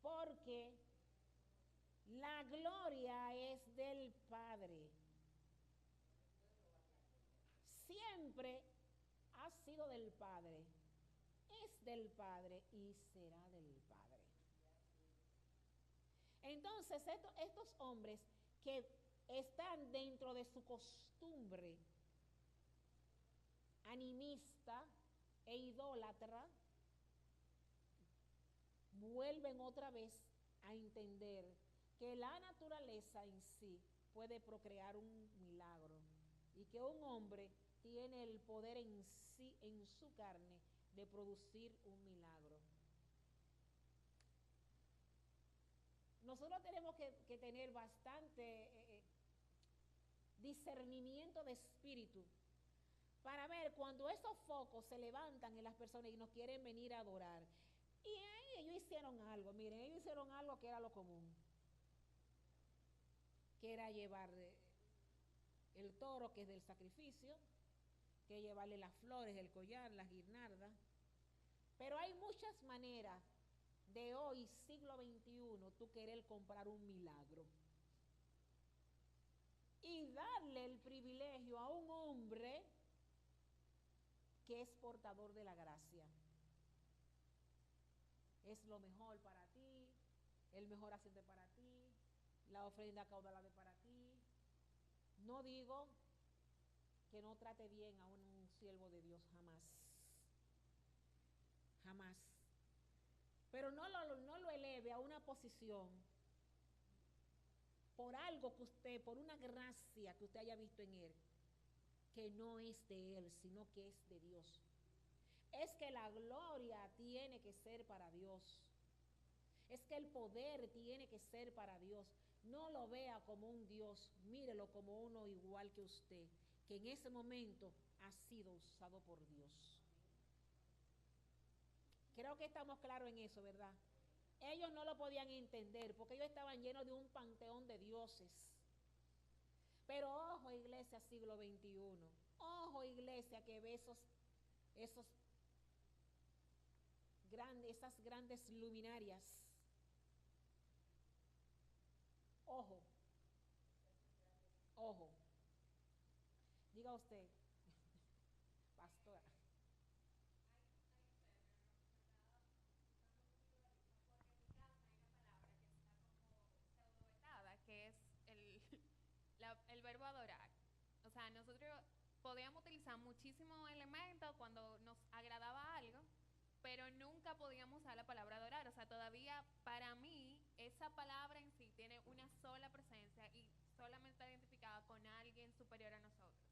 porque la gloria es del Padre. Siempre ha sido del Padre, es del Padre y será del Padre. Entonces, estos hombres que están dentro de su costumbre animista e idólatra, vuelven otra vez a entender que la naturaleza en sí puede procrear un milagro y que un hombre tiene el poder en sí, en su carne, de producir un milagro. Nosotros tenemos que tener bastante discernimiento de espíritu para ver cuando esos focos se levantan en las personas y nos quieren venir a adorar. Y ahí ellos hicieron algo, miren, ellos hicieron algo que era lo común, que era llevar el toro, que es del sacrificio, que llevarle las flores, el collar, las guirnaldas. Pero hay muchas maneras de hoy, siglo XXI, tú querer comprar un milagro y darle el privilegio a un hombre que es portador de la gracia. Es lo mejor para ti, el mejor aceite para ti, la ofrenda caudalada para ti. No digo que no trate bien a un siervo de Dios, jamás. Jamás. Pero no lo eleve a una posición por algo que usted, por una gracia que usted haya visto en él, que no es de él, sino que es de Dios. Es que la gloria tiene que ser para Dios. Es que el poder tiene que ser para Dios. no lo vea como un Dios, mírelo como uno igual que usted, que en ese momento ha sido usado por Dios. Creo que estamos claros en eso, ¿verdad? Ellos no lo podían entender porque ellos estaban llenos de un panteón de dioses. Pero ojo, iglesia siglo XXI, ojo, iglesia, que ve esas grandes luminarias. Ojo, ojo. Diga usted, pastora. Que es el verbo adorar. O sea, nosotros podíamos utilizar muchísimos elementos cuando nos agradaba algo, pero nunca podíamos usar la palabra adorar. O sea, todavía para mí esa palabra en sí tiene una sola presencia y solamente está identificada con alguien superior a nosotros.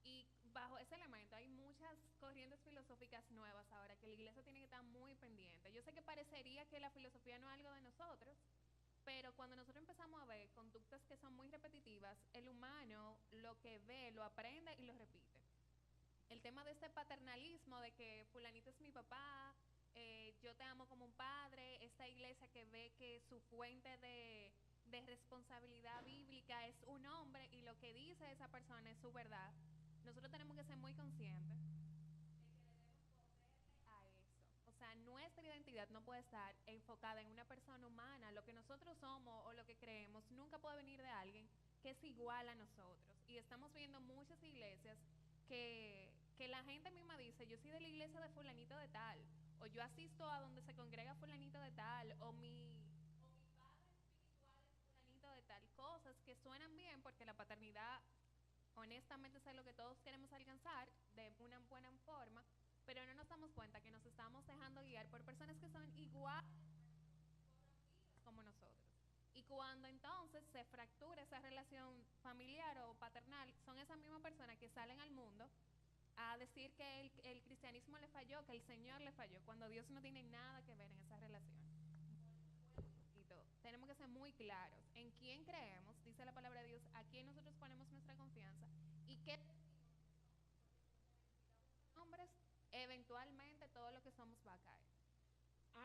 Y bajo ese elemento hay muchas corrientes filosóficas nuevas ahora que la iglesia tiene que estar muy pendiente. Yo sé que parecería que la filosofía no es algo de nosotros, pero cuando nosotros empezamos a ver conductas que son muy repetitivas, el humano lo que ve, lo aprende y lo repite. El tema de este paternalismo, de que fulanito es mi papá, yo te amo como un padre, esta iglesia que ve que su fuente de responsabilidad bíblica es un hombre y lo que dice esa persona es su verdad, nosotros tenemos que ser muy conscientes a eso. O sea, nuestra identidad no puede estar enfocada en una persona humana. Lo que nosotros somos o lo que creemos nunca puede venir de alguien que es igual a nosotros. Y estamos viendo muchas iglesias que la gente misma dice, yo soy de la iglesia de fulanito de tal, o yo asisto a donde se congrega fulanito de tal, o mi padre espiritual es fulanito de tal. Cosas que suenan bien porque la paternidad honestamente es algo que todos queremos alcanzar de una buena forma, pero no nos damos cuenta que nos estamos dejando guiar por personas que son igual como nosotros. Y cuando entonces se fractura esa relación familiar o paternal, son esas mismas personas que salen al mundo a decir que el cristianismo le falló, que el Señor le falló, cuando Dios no tiene nada que ver en esa relación. Tenemos que ser muy claros en quién creemos, dice la palabra de Dios, a quién nosotros ponemos nuestra confianza y qué hombres, eventualmente todo lo que somos va a caer.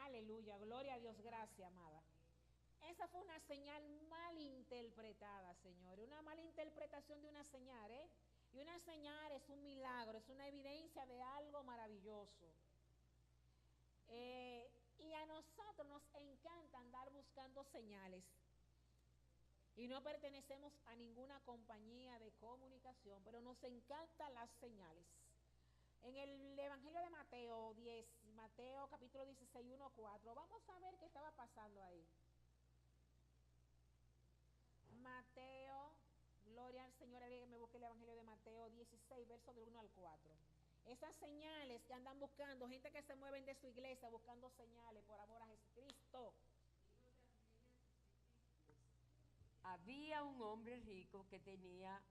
Aleluya, gloria a Dios, gracias, amada. Esa fue una señal mal interpretada, señores, una mala interpretación de una señal, ¿eh? Y una señal es un milagro, es una evidencia de algo maravilloso. Y a nosotros nos encanta andar buscando señales. Y no pertenecemos a ninguna compañía de comunicación, pero nos encantan las señales. En el Evangelio de Mateo 10, Mateo capítulo 16, 1, 4, vamos a ver qué estaba pasando ahí. Mateo, gloria al Señor, alguien que me busque el Evangelio de Mateo 16, versos del 1 al 4. Esas señales que andan buscando, gente que se mueven de su iglesia buscando señales por amor a Jesucristo. Había un hombre rico que tenía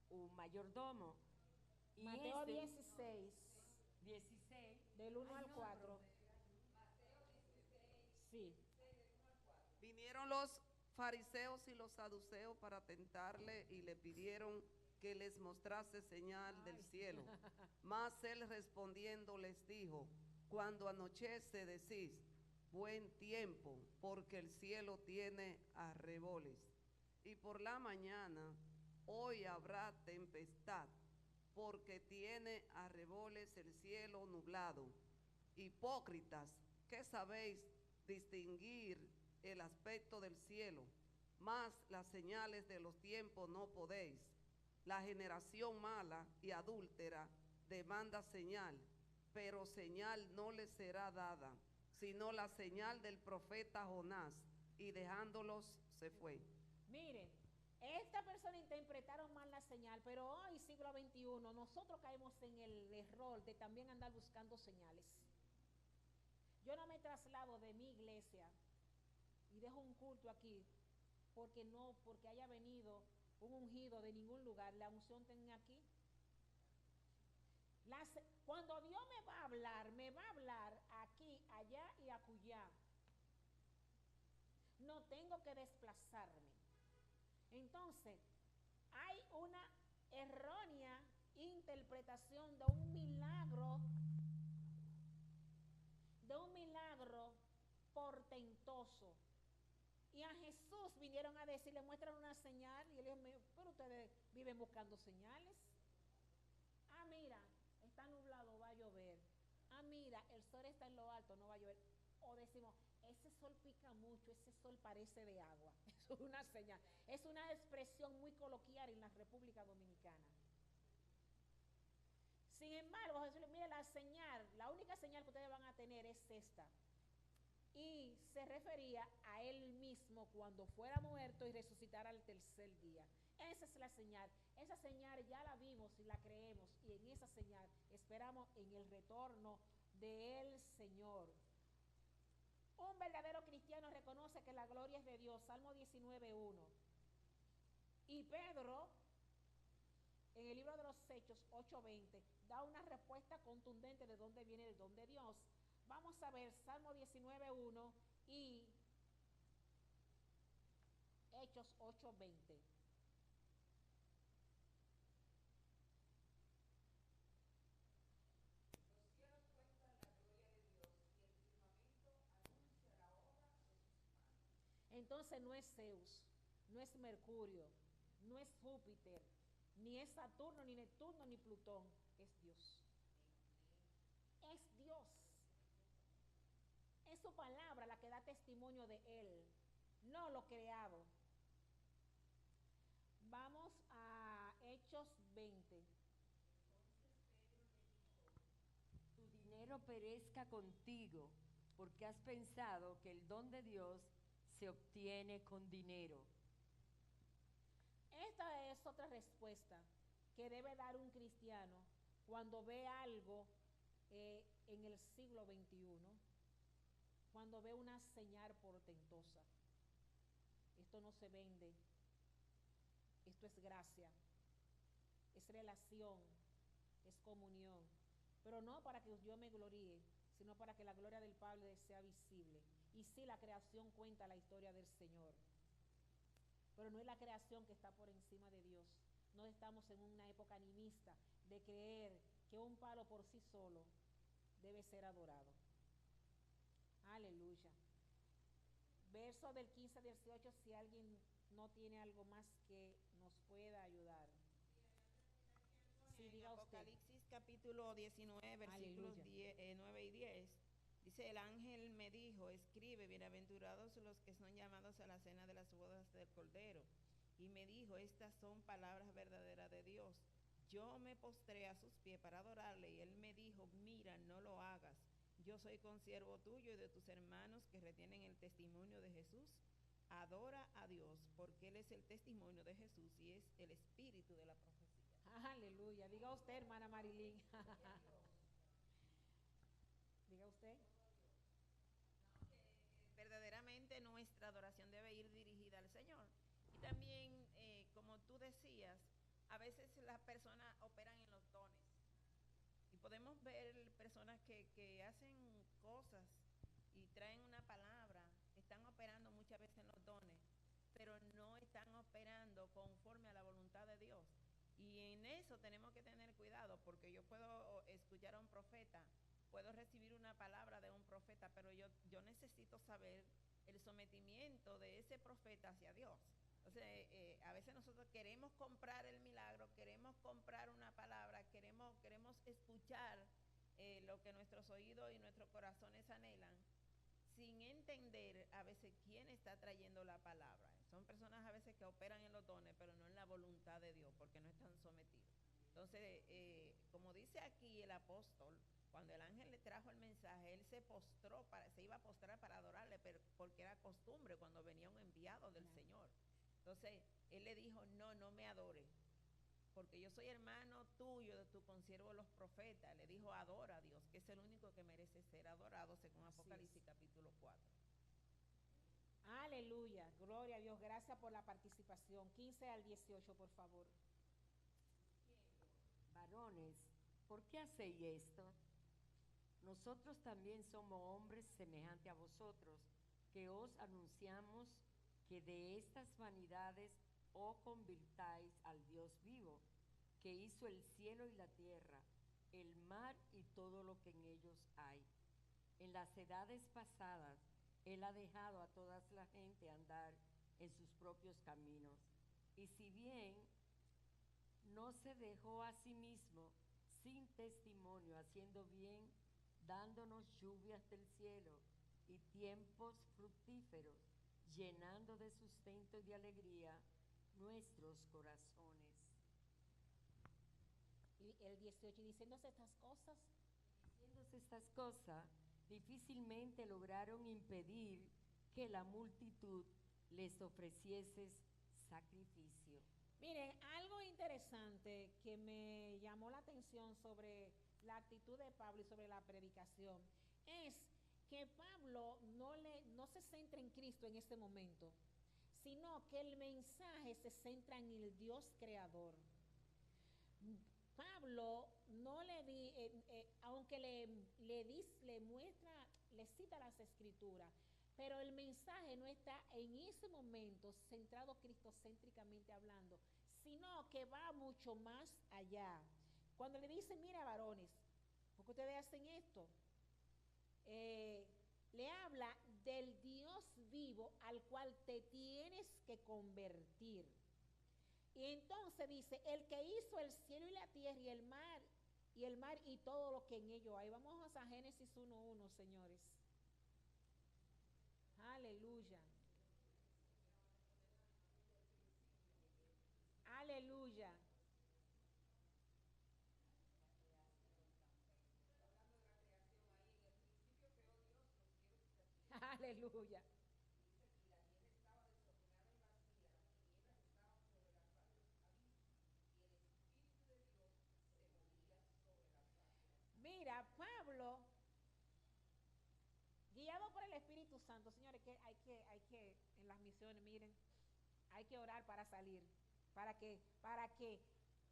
un mayordomo. Y Mateo 16, 16, del 1 al 4. Sí. Vinieron los fariseos y los saduceos para tentarle y le pidieron que les mostrase señal del cielo. Mas él respondiendo les dijo, cuando anochece decís, buen tiempo, porque el cielo tiene arreboles. Y por la mañana, hoy habrá tempestad, porque tiene arreboles el cielo nublado. Hipócritas, ¿qué sabéis distinguir el aspecto del cielo? Mas las señales de los tiempos no podéis. La generación mala y adúltera demanda señal, pero señal no le será dada, sino la señal del profeta Jonás, y dejándolos se fue. Miren, esta persona interpretaron mal la señal, pero hoy, siglo XXI, nosotros caemos en el error de también andar buscando señales. Yo no me traslado de mi iglesia y dejo un culto aquí porque haya venido un ungido de ningún lugar. La unción tenga aquí. Cuando Dios me va a hablar aquí, allá y acullá. No tengo que desplazarme. Entonces, hay una errónea interpretación de un milagro portentoso. Y a Jesús vinieron a decirle, muestran una señal. Y él dijo, pero ustedes viven buscando señales. Ah, mira, está nublado, va a llover. Ah, mira, el sol está en lo alto, no va a llover. O decimos, ese sol pica mucho, ese sol parece de agua. Eso es una señal. Es una expresión muy coloquial en la República Dominicana. Sin embargo, Jesús le mire la señal, la única señal que ustedes van a tener es esta. Y se refería a él mismo cuando fuera muerto y resucitara al tercer día. Esa es la señal. Esa señal ya la vimos y la creemos. Y en esa señal esperamos en el retorno del Señor. Un verdadero cristiano reconoce que la gloria es de Dios. Salmo 19:1. Y Pedro, en el libro de los Hechos 8:20, da una respuesta contundente de dónde viene el don de Dios. Vamos a ver Salmo 19:1 y Hechos 8:20. Entonces no es Zeus, no es Mercurio, no es Júpiter, ni es Saturno, ni Neptuno, ni Plutón, es Dios. Es Dios. Es su palabra la que da testimonio de Él, no lo creado. Vamos a Hechos 20. Tu dinero perezca contigo, porque has pensado que el don de Dios se obtiene con dinero. Esta es otra respuesta que debe dar un cristiano cuando ve algo en el siglo XXI, cuando ve una señal portentosa. Esto no se vende, esto es gracia, es relación, es comunión, pero no para que yo me gloríe, sino para que la gloria del Padre sea visible. Y sí, la creación cuenta la historia del Señor, pero no es la creación que está por encima de Dios. No estamos en una época animista de creer que un palo por sí solo debe ser adorado. Aleluya. Verso del 15 al 18, si alguien no tiene algo más que nos pueda ayudar. Sí, diga usted. Apocalipsis capítulo 19, versículos 9 y 10. Dice, el ángel me dijo, escribe, bienaventurados los que son llamados a la cena de las bodas del Cordero. Y me dijo, estas son palabras verdaderas de Dios. Yo me postré a sus pies para adorarle y él me dijo, mira, no lo hagas. Yo soy consiervo tuyo y de tus hermanos que retienen el testimonio de Jesús. Adora a Dios, porque Él es el testimonio de Jesús y es el espíritu de la profecía. Aleluya. Diga usted, hermana Marilyn. Diga usted. Verdaderamente nuestra adoración debe ir dirigida al Señor. Y también, como tú decías, a veces las personas operan en los dones. Y podemos ver personas que hacen cosas y traen una palabra, están operando muchas veces en los dones, pero no están operando conforme a la voluntad de Dios. Y en eso tenemos que tener cuidado, porque yo puedo escuchar a un profeta, puedo recibir una palabra de un profeta, pero yo necesito saber el sometimiento de ese profeta hacia Dios. Entonces, a veces nosotros queremos comprar el milagro, queremos comprar una palabra, queremos escuchar lo que nuestros oídos y nuestros corazones anhelan, sin entender a veces quién está trayendo la palabra. Son personas a veces que operan en los dones, pero no en la voluntad de Dios, porque no están sometidos. Entonces, como dice aquí el apóstol, cuando el ángel le trajo el mensaje, él se iba a postrar para adorarle, pero porque era costumbre cuando venía un enviado del Señor. Entonces, él le dijo, no me adore, porque yo soy hermano tuyo, de tu consiervo los profetas. Le dijo, adora a Dios, que es el único que merece ser adorado, según Apocalipsis capítulo 4. Aleluya, gloria a Dios. Gracias por la participación. 15 al 18, por favor. Varones, ¿por qué hacéis esto? Nosotros también somos hombres semejantes a vosotros, que os anunciamos que de estas vanidades o convirtáis al Dios vivo, que hizo el cielo y la tierra, el mar y todo lo que en ellos hay. En las edades pasadas, Él ha dejado a toda la gente andar en sus propios caminos. Y si bien no se dejó a sí mismo sin testimonio, haciendo bien, dándonos lluvias del cielo y tiempos fructíferos, llenando de sustento y de alegría nuestros corazones. Y el 18, diciéndose estas cosas, Diciéndose estas cosas, difícilmente lograron impedir que la multitud les ofreciese sacrificio. miren, algo interesante que me llamó la atención sobre la actitud de Pablo y sobre la predicación es que Pablo no se centra en Cristo en este momento, sino que el mensaje se centra en el Dios creador. Pablo no aunque le muestra, le cita las escrituras, pero el mensaje no está en ese momento centrado cristocéntricamente hablando, sino que va mucho más allá. Cuando le dice, mira varones, ¿por qué ustedes hacen esto? Le habla del Dios vivo al cual te tienes que convertir. Y entonces dice, el que hizo el cielo y la tierra y el mar y todo lo que en ello hay. Vamos a Génesis 1:1, señores. Aleluya. Aleluya. Aleluya. Mira, Pablo, guiado por el Espíritu Santo, señores, que en las misiones, miren, hay que orar para salir, para que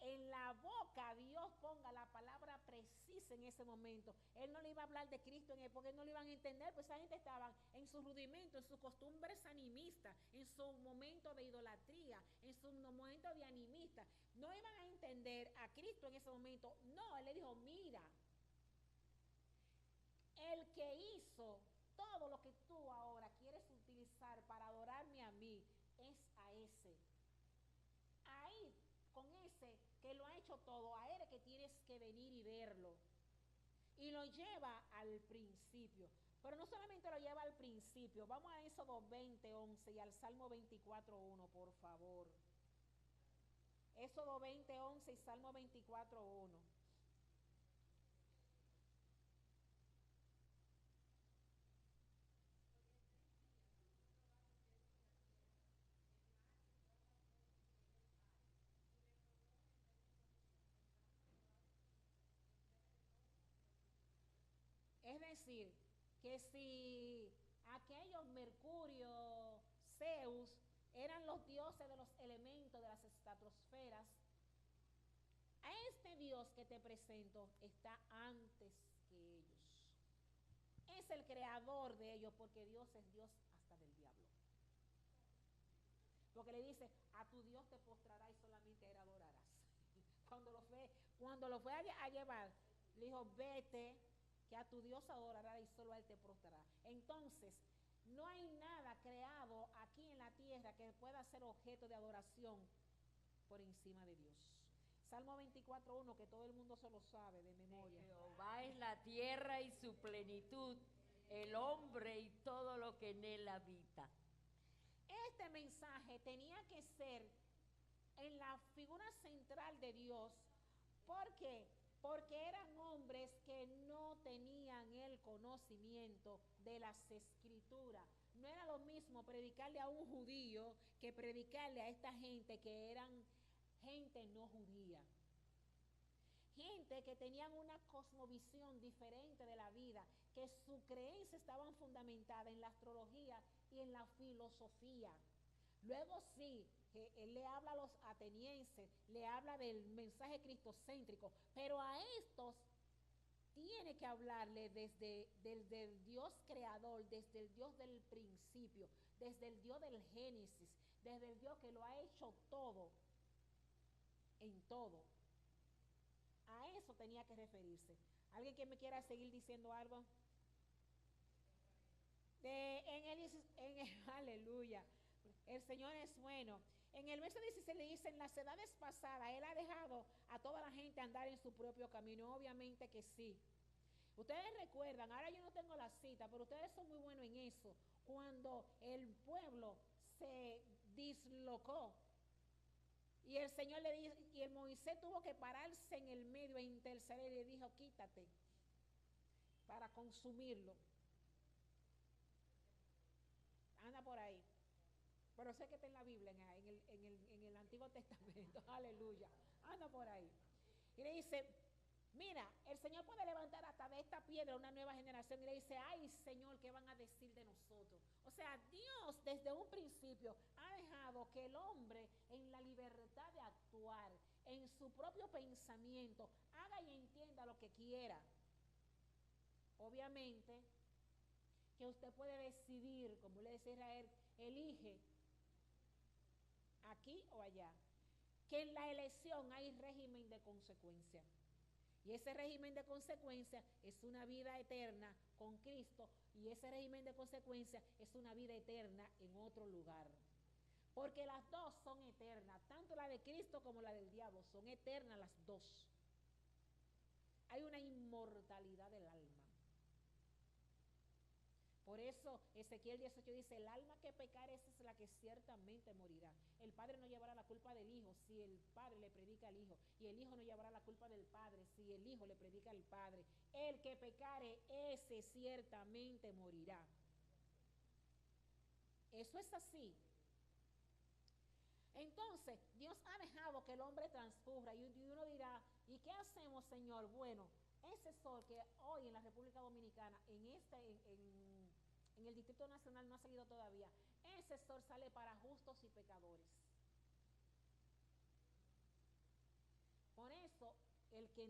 en la boca Dios ponga la palabra precisa en ese momento. Él no le iba a hablar de Cristo en él, porque no lo iban a entender, pues esa gente estaba en sus rudimentos, en sus costumbres animistas, en su momento de idolatría, en su momento de animista. No iban a entender a Cristo en ese momento. No, él le dijo, mira, el que hizo todo lo que tú ahora quieres utilizar para adorarme a mí es a ese. Ahí, con ese que lo ha hecho todo, a él es que tienes que venir y verlo. Y lo lleva al principio. Pero no solamente lo lleva al principio. Vamos a Éxodo 20:11 y al Salmo 24:1, por favor. Éxodo 20:11 y Salmo 24:1. Es decir, que si aquellos Mercurio, Zeus, eran los dioses de los elementos de las estratosferas, a este Dios que te presento está antes que ellos. Es el creador de ellos, porque Dios es Dios hasta del diablo. Porque le dice, a tu Dios te postrarás y solamente él adorarás. Cuando lo fue a llevar, le dijo, vete, que a tu Dios adorará y solo a él te prostrará. Entonces, no hay nada creado aquí en la tierra que pueda ser objeto de adoración por encima de Dios. Salmo 24:1, que todo el mundo se lo sabe de memoria. Jehová es la tierra y su plenitud, el hombre y todo lo que en él habita. Este mensaje tenía que ser en la figura central de Dios. ¿Por qué? Porque eran hombres que no tenían el conocimiento de las escrituras. No era lo mismo predicarle a un judío que predicarle a esta gente que eran gente no judía. Gente que tenían una cosmovisión diferente de la vida, que su creencia estaban fundamentada en la astrología y en la filosofía. Luego sí, él le habla a los atenienses, le habla del mensaje cristocéntrico, pero a estos tiene que hablarle desde el Dios creador, desde el Dios del principio, desde el Dios del Génesis, desde el Dios que lo ha hecho todo, en todo. A eso tenía que referirse. ¿Alguien que me quiera seguir diciendo algo? Aleluya. El Señor es bueno. En el verso 16 le dice, en las edades pasadas, Él ha dejado a toda la gente andar en su propio camino. Obviamente que sí. Ustedes recuerdan, ahora yo no tengo la cita, pero ustedes son muy buenos en eso. Cuando el pueblo se dislocó y el Señor le dijo, y el Moisés tuvo que pararse en el medio e interceder y le dijo, quítate para consumirlo. Anda por ahí. Pero sé que está en la Biblia, en el Antiguo Testamento. Aleluya. Anda por ahí. Y le dice, mira, el Señor puede levantar hasta de esta piedra una nueva generación. Y le dice, ay Señor, ¿qué van a decir de nosotros? O sea, Dios desde un principio ha dejado que el hombre en la libertad de actuar, en su propio pensamiento, haga y entienda lo que quiera. Obviamente que usted puede decidir, como le decía Israel, elige aquí o allá. Que en la elección hay régimen de consecuencia. Y ese régimen de consecuencia es una vida eterna con Cristo. Y ese régimen de consecuencia es una vida eterna en otro lugar. Porque las dos son eternas. Tanto la de Cristo como la del diablo son eternas las dos. Hay una inmortalidad del alma. Por eso Ezequiel 18 dice, el alma que pecare esa es la que ciertamente morirá. El padre no llevará la culpa del hijo si el padre le predica al hijo. Y el hijo no llevará la culpa del padre si el hijo le predica al padre. El que pecare ese ciertamente morirá. Eso es así. Entonces, Dios ha dejado que el hombre transcurra y uno dirá, ¿y qué hacemos, Señor? Bueno, ese sol que hoy en la República Dominicana, en el Distrito Nacional no ha salido todavía, ese sol sale para justos y pecadores. Por eso, el que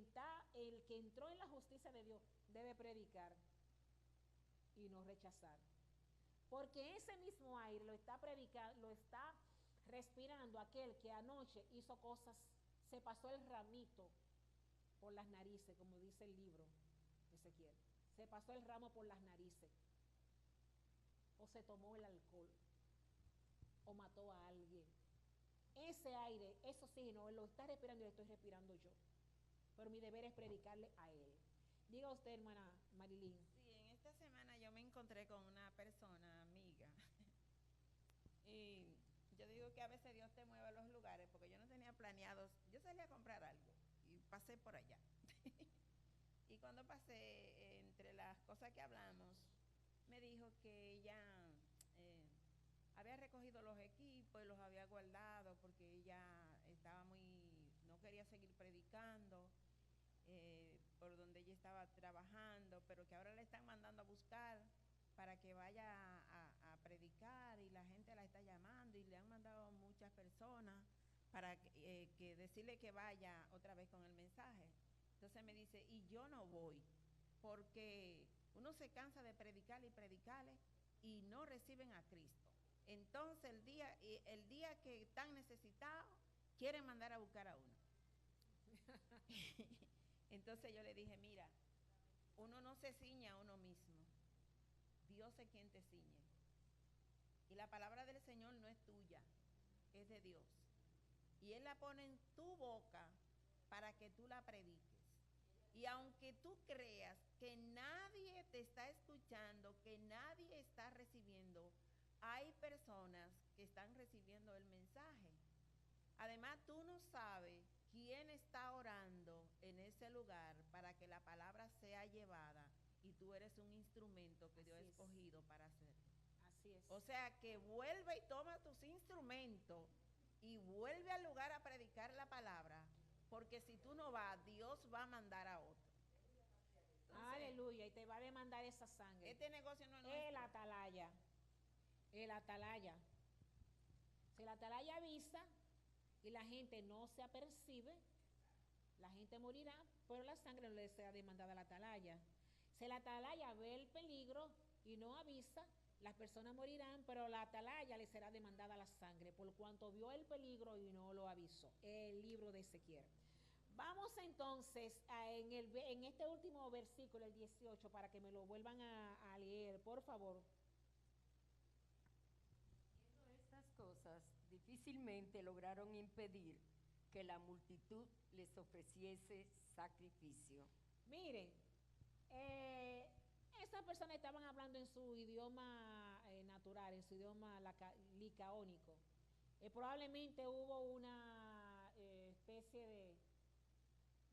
entró en la justicia de Dios debe predicar y no rechazar. Porque ese mismo aire lo está predicando, lo está respirando aquel que anoche hizo cosas, se pasó el ramito por las narices, como dice el libro de Ezequiel. Se pasó el ramo por las narices. O se tomó el alcohol. O mató a alguien. Ese aire, ese oxígeno, lo está respirando y lo estoy respirando yo. Pero mi deber es predicarle a él. Diga usted, hermana Marilyn. Sí, en esta semana yo me encontré con una persona amiga. Y yo digo que a veces Dios te mueve a los lugares porque yo no tenía planeado. Yo salí a comprar algo y pasé por allá. Y cuando pasé, entre las cosas que hablamos, me dijo que ella había recogido los equipos y los había guardado porque ella estaba no quería seguir predicando por donde ella estaba trabajando, pero que ahora le están mandando a buscar para que vaya a predicar y la gente la está llamando y le han mandado muchas personas para que decirle que vaya otra vez con el mensaje. Entonces me dice, y yo no voy, porque uno se cansa de predicarle y predicarle y no reciben a Cristo. Entonces el día que están necesitados, quieren mandar a buscar a uno. Entonces yo le dije, mira, uno no se ciña a uno mismo. Dios es quien te ciñe. Y la palabra del Señor no es tuya, es de Dios. Y Él la pone en tu boca para que tú la prediques. Y aunque tú creas que nadie te está escuchando, que nadie está recibiendo, hay personas que están recibiendo el mensaje. Además, tú no sabes quién está orando en ese lugar para que la palabra sea llevada y tú eres un instrumento que Dios ha escogido para hacerlo. Así es. O sea, que vuelve y toma tus instrumentos y vuelve al lugar a predicar la palabra, porque si tú no vas, Dios va a mandar a otro. Entonces, aleluya, y te va a demandar esa sangre. Este negocio no es nuestro. El atalaya. El atalaya. Si el atalaya avisa y la gente no se apercibe, la gente morirá, pero la sangre no le será demandada al atalaya. Si el atalaya ve el peligro y no avisa, las personas morirán, pero la atalaya le será demandada la sangre, por cuanto vio el peligro y no lo avisó. El libro de Ezequiel. Vamos entonces en este último versículo, el 18, para que me lo vuelvan a leer, por favor. Viendo estas cosas, difícilmente lograron impedir que la multitud les ofreciese sacrificio. Miren, esas personas estaban hablando en su idioma natural, en su idioma licaónico. Probablemente hubo una especie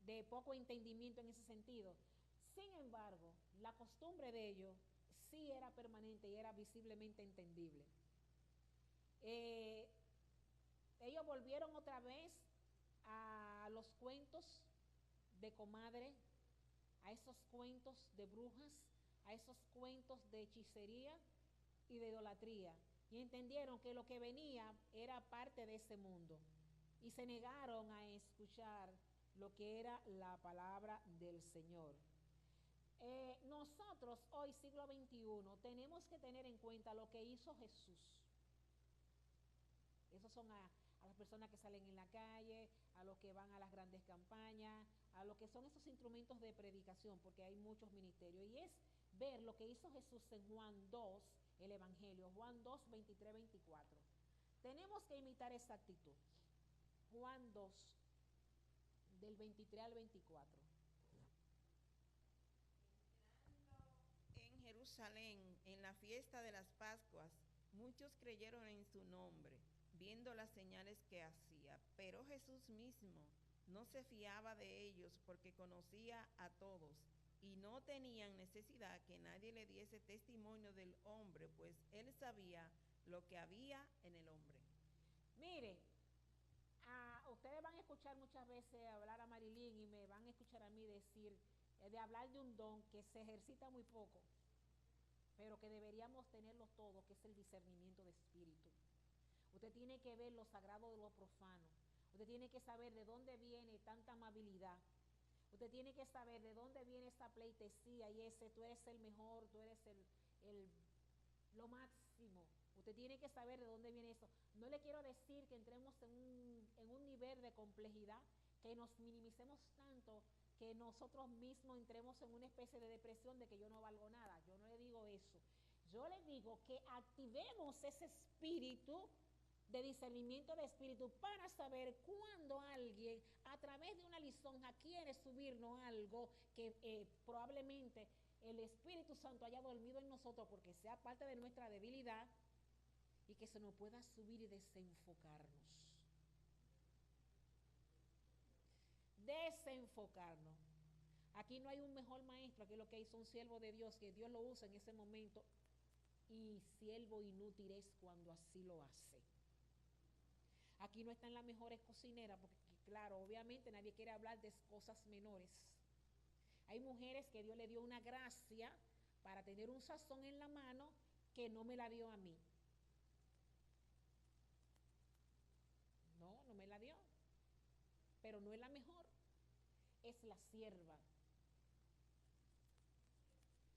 de poco entendimiento en ese sentido. Sin embargo, la costumbre de ellos sí era permanente y era visiblemente entendible. Ellos volvieron otra vez a los cuentos de comadre, a esos cuentos de brujas, a esos cuentos de hechicería y de idolatría, y entendieron que lo que venía era parte de ese mundo, y se negaron a escuchar lo que era la palabra del Señor. Nosotros hoy, siglo XXI, tenemos que tener en cuenta lo que hizo Jesús. Esos son a las personas que salen en la calle, a los que van a las grandes campañas, a lo que son esos instrumentos de predicación, porque hay muchos ministerios, y es ver lo que hizo Jesús en Juan 2, el Evangelio, Juan 2, 23, 24. Tenemos que imitar esa actitud. Juan 2, del 23 al 24. En Jerusalén, en la fiesta de las Pascuas, muchos creyeron en su nombre, viendo las señales que hacía. Pero Jesús mismo no se fiaba de ellos, porque conocía a todos y no tenían necesidad que nadie le diese testimonio del hombre, pues él sabía lo que había en el hombre. Mire, ustedes van a escuchar muchas veces hablar a Marilyn y me van a escuchar a mí decir, de hablar de un don que se ejercita muy poco, pero que deberíamos tenerlo todo, que es el discernimiento de espíritu. Usted tiene que ver lo sagrado de lo profano. Usted tiene que saber de dónde viene tanta amabilidad. Usted tiene que saber de dónde viene esta pleitesía y tú eres el mejor, tú eres lo máximo. Usted tiene que saber de dónde viene eso. No le quiero decir que entremos en un nivel de complejidad, que nos minimicemos tanto, que nosotros mismos entremos en una especie de depresión de que yo no valgo nada. Yo no le digo eso. Yo le digo que activemos ese espíritu de discernimiento de espíritu para saber cuándo alguien a través de una lisonja quiere subirnos algo que probablemente el Espíritu Santo haya dormido en nosotros porque sea parte de nuestra debilidad y que se nos pueda subir y desenfocarnos. Desenfocarnos. Aquí no hay un mejor maestro que lo que hizo un siervo de Dios, que Dios lo usa en ese momento, y siervo inútil es cuando así lo hace. Aquí no están las mejores cocineras, porque claro, obviamente nadie quiere hablar de cosas menores. Hay mujeres que Dios le dio una gracia para tener un sazón en la mano que no me la dio a mí. No me la dio. Pero no es la mejor. Es la sierva.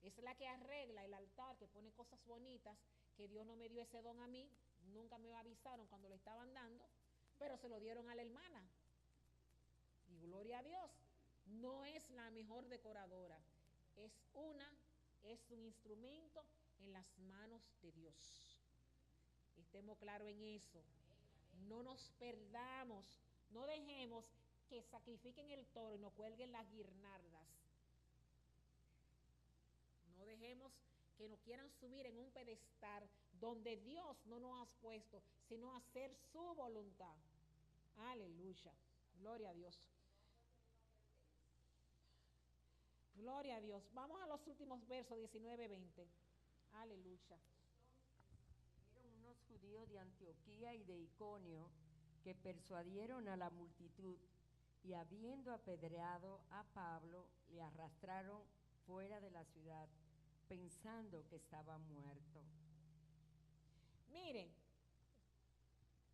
Es la que arregla el altar, que pone cosas bonitas, que Dios no me dio ese don a mí. Nunca me avisaron cuando le estaban dando, pero se lo dieron a la hermana. Y gloria a Dios, no es la mejor decoradora, es un instrumento en las manos de Dios. Estemos claros en eso. No nos perdamos, no dejemos que sacrifiquen el toro y nos cuelguen las guirnaldas. No dejemos que nos quieran subir en un pedestal donde Dios no nos ha puesto, sino hacer su voluntad. Aleluya. Gloria a Dios. Gloria a Dios. Vamos a los últimos versos, 19, 20. Aleluya. Eran unos judíos de Antioquía y de Iconio que persuadieron a la multitud y habiendo apedreado a Pablo, le arrastraron fuera de la ciudad, pensando que estaba muerto. Miren,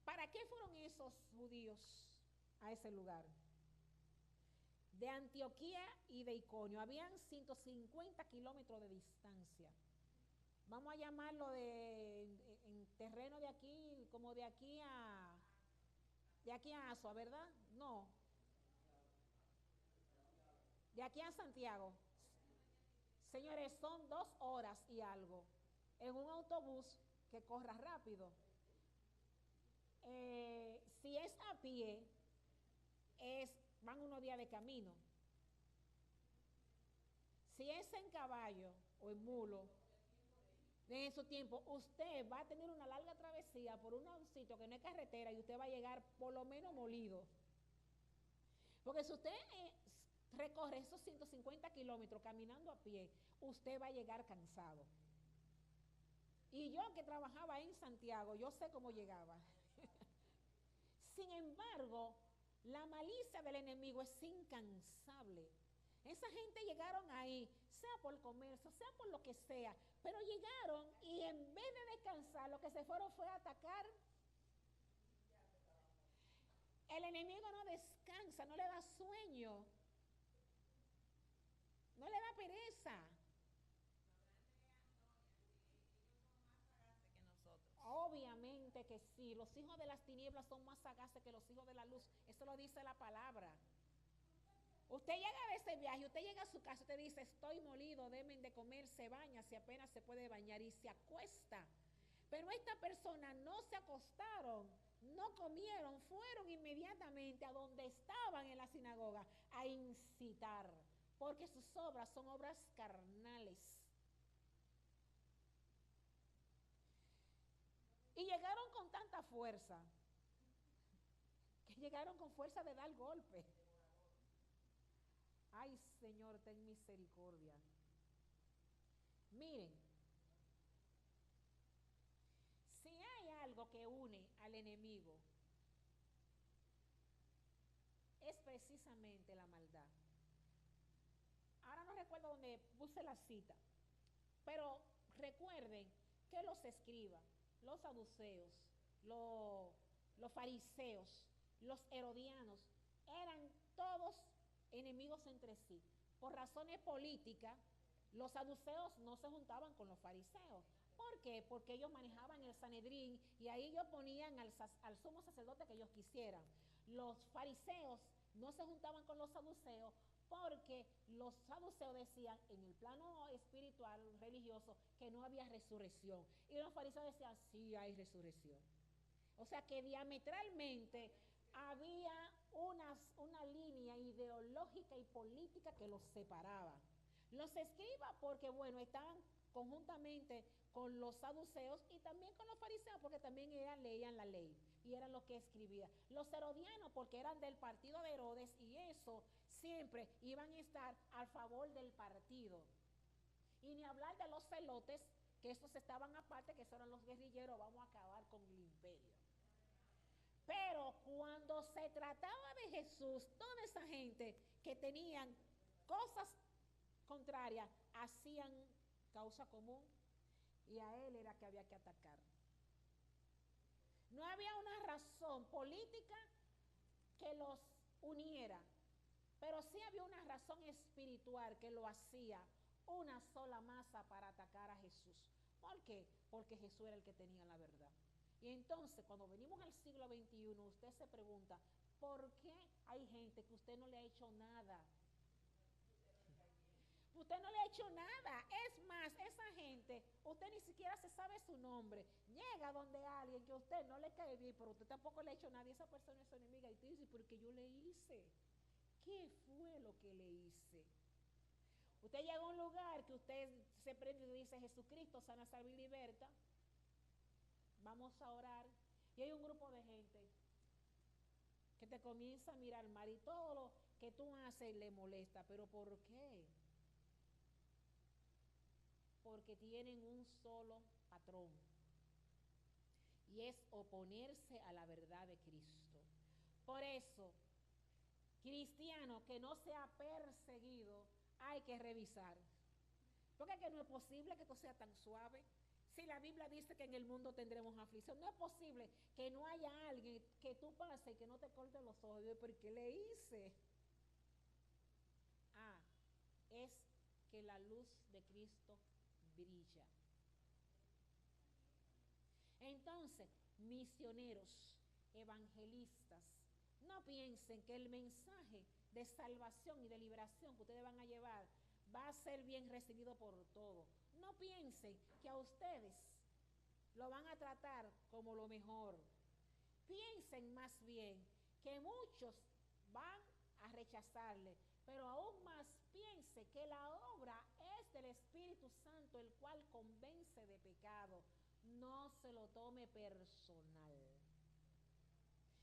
¿para qué fueron esos judíos a ese lugar? De Antioquía y de Iconio, habían 150 kilómetros de distancia. vamos a llamarlo en terreno de aquí, como de aquí a Asua, ¿verdad? No. De aquí a Santiago. Señores, son 2 horas y algo en un autobús que corra rápido. Si es a pie, van unos días de camino. Si es en caballo o en mulo, en su tiempo, usted va a tener una larga travesía por un sitio que no es carretera y usted va a llegar por lo menos molido. Porque si usted recorre esos 150 kilómetros caminando a pie, usted va a llegar cansado. Y yo que trabajaba en Santiago, yo sé cómo llegaba. Sin embargo, la malicia del enemigo es incansable. Esa gente llegaron ahí, sea por comercio, sea por lo que sea, pero llegaron y en vez de descansar, lo que se fueron fue a atacar. El enemigo no descansa, no le da sueño, no le da pereza. Obviamente que sí, los hijos de las tinieblas son más sagaces que los hijos de la luz, eso lo dice la palabra. Usted llega de ese viaje, usted llega a su casa, usted dice, estoy molido, deben de comer, se baña, si apenas se puede bañar y se acuesta. Pero estas personas no se acostaron, no comieron, fueron inmediatamente a donde estaban en la sinagoga a incitar, porque sus obras son obras carnales. Y llegaron con tanta fuerza, que llegaron con fuerza de dar golpe. Ay, Señor, ten misericordia. Miren, si hay algo que une al enemigo, es precisamente la maldad. Ahora no recuerdo dónde puse la cita, pero recuerden que los escribas, los saduceos, los fariseos, los herodianos, eran todos enemigos entre sí. Por razones políticas, los saduceos no se juntaban con los fariseos. ¿Por qué? Porque ellos manejaban el Sanedrín y ahí ellos ponían al sumo sacerdote que ellos quisieran. Los fariseos no se juntaban con los saduceos porque los saduceos decían en el plano espiritual, religioso, que no había resurrección. Y los fariseos decían, sí hay resurrección. O sea que diametralmente había una línea ideológica y política que los separaba. Los escribas porque, bueno, estaban conjuntamente con los saduceos y también con los fariseos porque también leían la ley y eran los que escribían. Los herodianos porque eran del partido de Herodes y eso siempre iban a estar a favor del partido. Y ni hablar de los celotes, que estos estaban aparte, que esos eran los guerrilleros, vamos a acabar con el imperio. Pero cuando se trataba de Jesús, toda esa gente que tenían cosas contrarias, hacían causa común y a él era que había que atacar. No había una razón política que los uniera, pero sí había una razón espiritual que lo hacía una sola masa para atacar a Jesús. ¿Por qué? Porque Jesús era el que tenía la verdad. Y entonces, cuando venimos al siglo XXI, usted se pregunta, ¿por qué hay gente que usted no le ha hecho nada? Usted no le ha hecho nada. Es más, esa gente, usted ni siquiera se sabe su nombre. Llega donde alguien que usted no le cae bien, pero usted tampoco le ha hecho nada y esa persona es su enemiga. Y usted dice, ¿por qué yo le hice? ¿Qué fue lo que le hice? Usted llega a un lugar que usted se prende y dice, Jesucristo sana, salva y liberta. Vamos a orar. Y hay un grupo de gente que te comienza a mirar mal y todo lo que tú haces le molesta. ¿Pero por qué? Porque tienen un solo patrón y es oponerse a la verdad de Cristo. Por eso, cristiano que no sea perseguido, hay que revisar. Porque es que no es posible que esto sea tan suave. Si la Biblia dice que en el mundo tendremos aflicción, no es posible que no haya alguien que tú pases y que no te corte los ojos. ¿Por qué le hice? Es que la luz de Cristo brilla. Entonces, misioneros, evangelistas, no piensen que el mensaje de salvación y de liberación que ustedes van a llevar va a ser bien recibido por todos. No piensen que a ustedes lo van a tratar como lo mejor. Piensen más bien que muchos van a rechazarle, pero aún más piense que la obra es del Espíritu Santo, el cual convence de pecado. No se lo tome personal.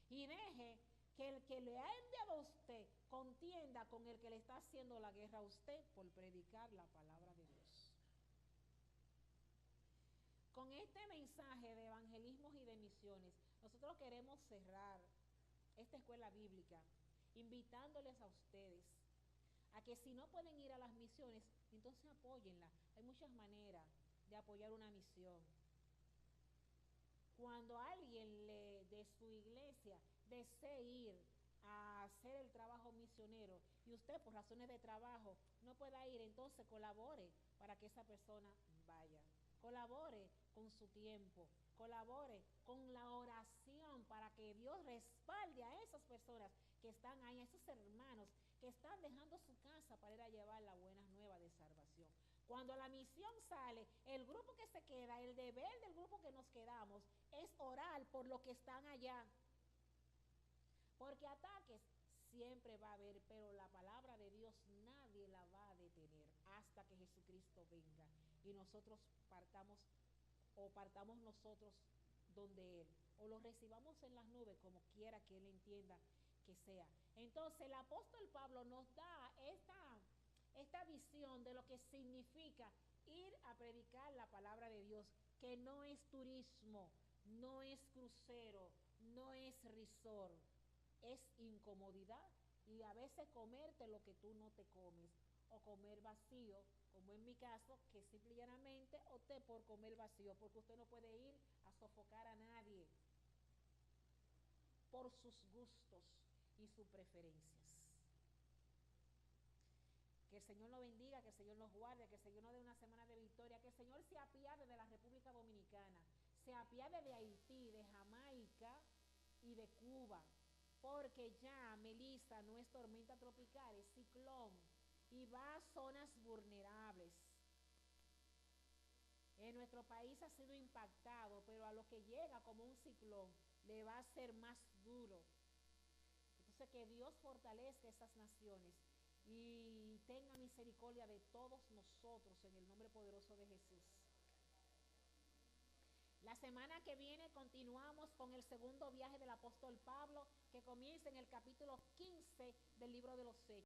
Y deje que el que le ha enviado a usted contienda con el que le está haciendo la guerra a usted por predicar la palabra de Dios. Con este mensaje de evangelismos y de misiones, nosotros queremos cerrar esta escuela bíblica invitándoles a ustedes a que si no pueden ir a las misiones, entonces apóyenla. Hay muchas maneras de apoyar una misión. Cuando alguien de su iglesia desee ir a hacer el trabajo misionero y usted por razones de trabajo no pueda ir, entonces colabore para que esa persona vaya. Colabore con su tiempo, colabore con la oración para que Dios respalde a esas personas que están ahí, a esos hermanos que están dejando su casa para ir a llevar la buena nueva de salvación. Cuando la misión sale, el grupo que se queda, el deber del grupo que nos quedamos es orar por los que están allá. Porque ataques siempre va a haber, pero la palabra de Dios nadie la va a detener hasta que Jesucristo venga y nosotros partamos nosotros donde Él, o lo recibamos en las nubes, como quiera que Él entienda que sea. Entonces el apóstol Pablo nos da esta visión de lo que significa ir a predicar la palabra de Dios, que no es turismo, no es crucero, no es resort, es incomodidad y a veces comerte lo que tú no te comes, o comer vacío, como en mi caso, que simple y llanamente opté por comer vacío, porque usted no puede ir a sofocar a nadie por sus gustos y sus preferencias. Que el Señor nos bendiga, que el Señor nos guarde, que el Señor nos dé una semana de victoria, que el Señor se apiade de la República Dominicana, se apiade de Haití, de Jamaica y de Cuba, porque ya Melissa no es tormenta tropical, es ciclón y va a zonas vulnerables. En nuestro país ha sido impactado, pero a lo que llega como un ciclón le va a ser más duro. Entonces que Dios fortalezca esas naciones y tenga misericordia de todos nosotros en el nombre poderoso de Jesús. La semana que viene continuamos con el segundo viaje del apóstol Pablo, que comienza en el capítulo 15 del libro de los Hechos.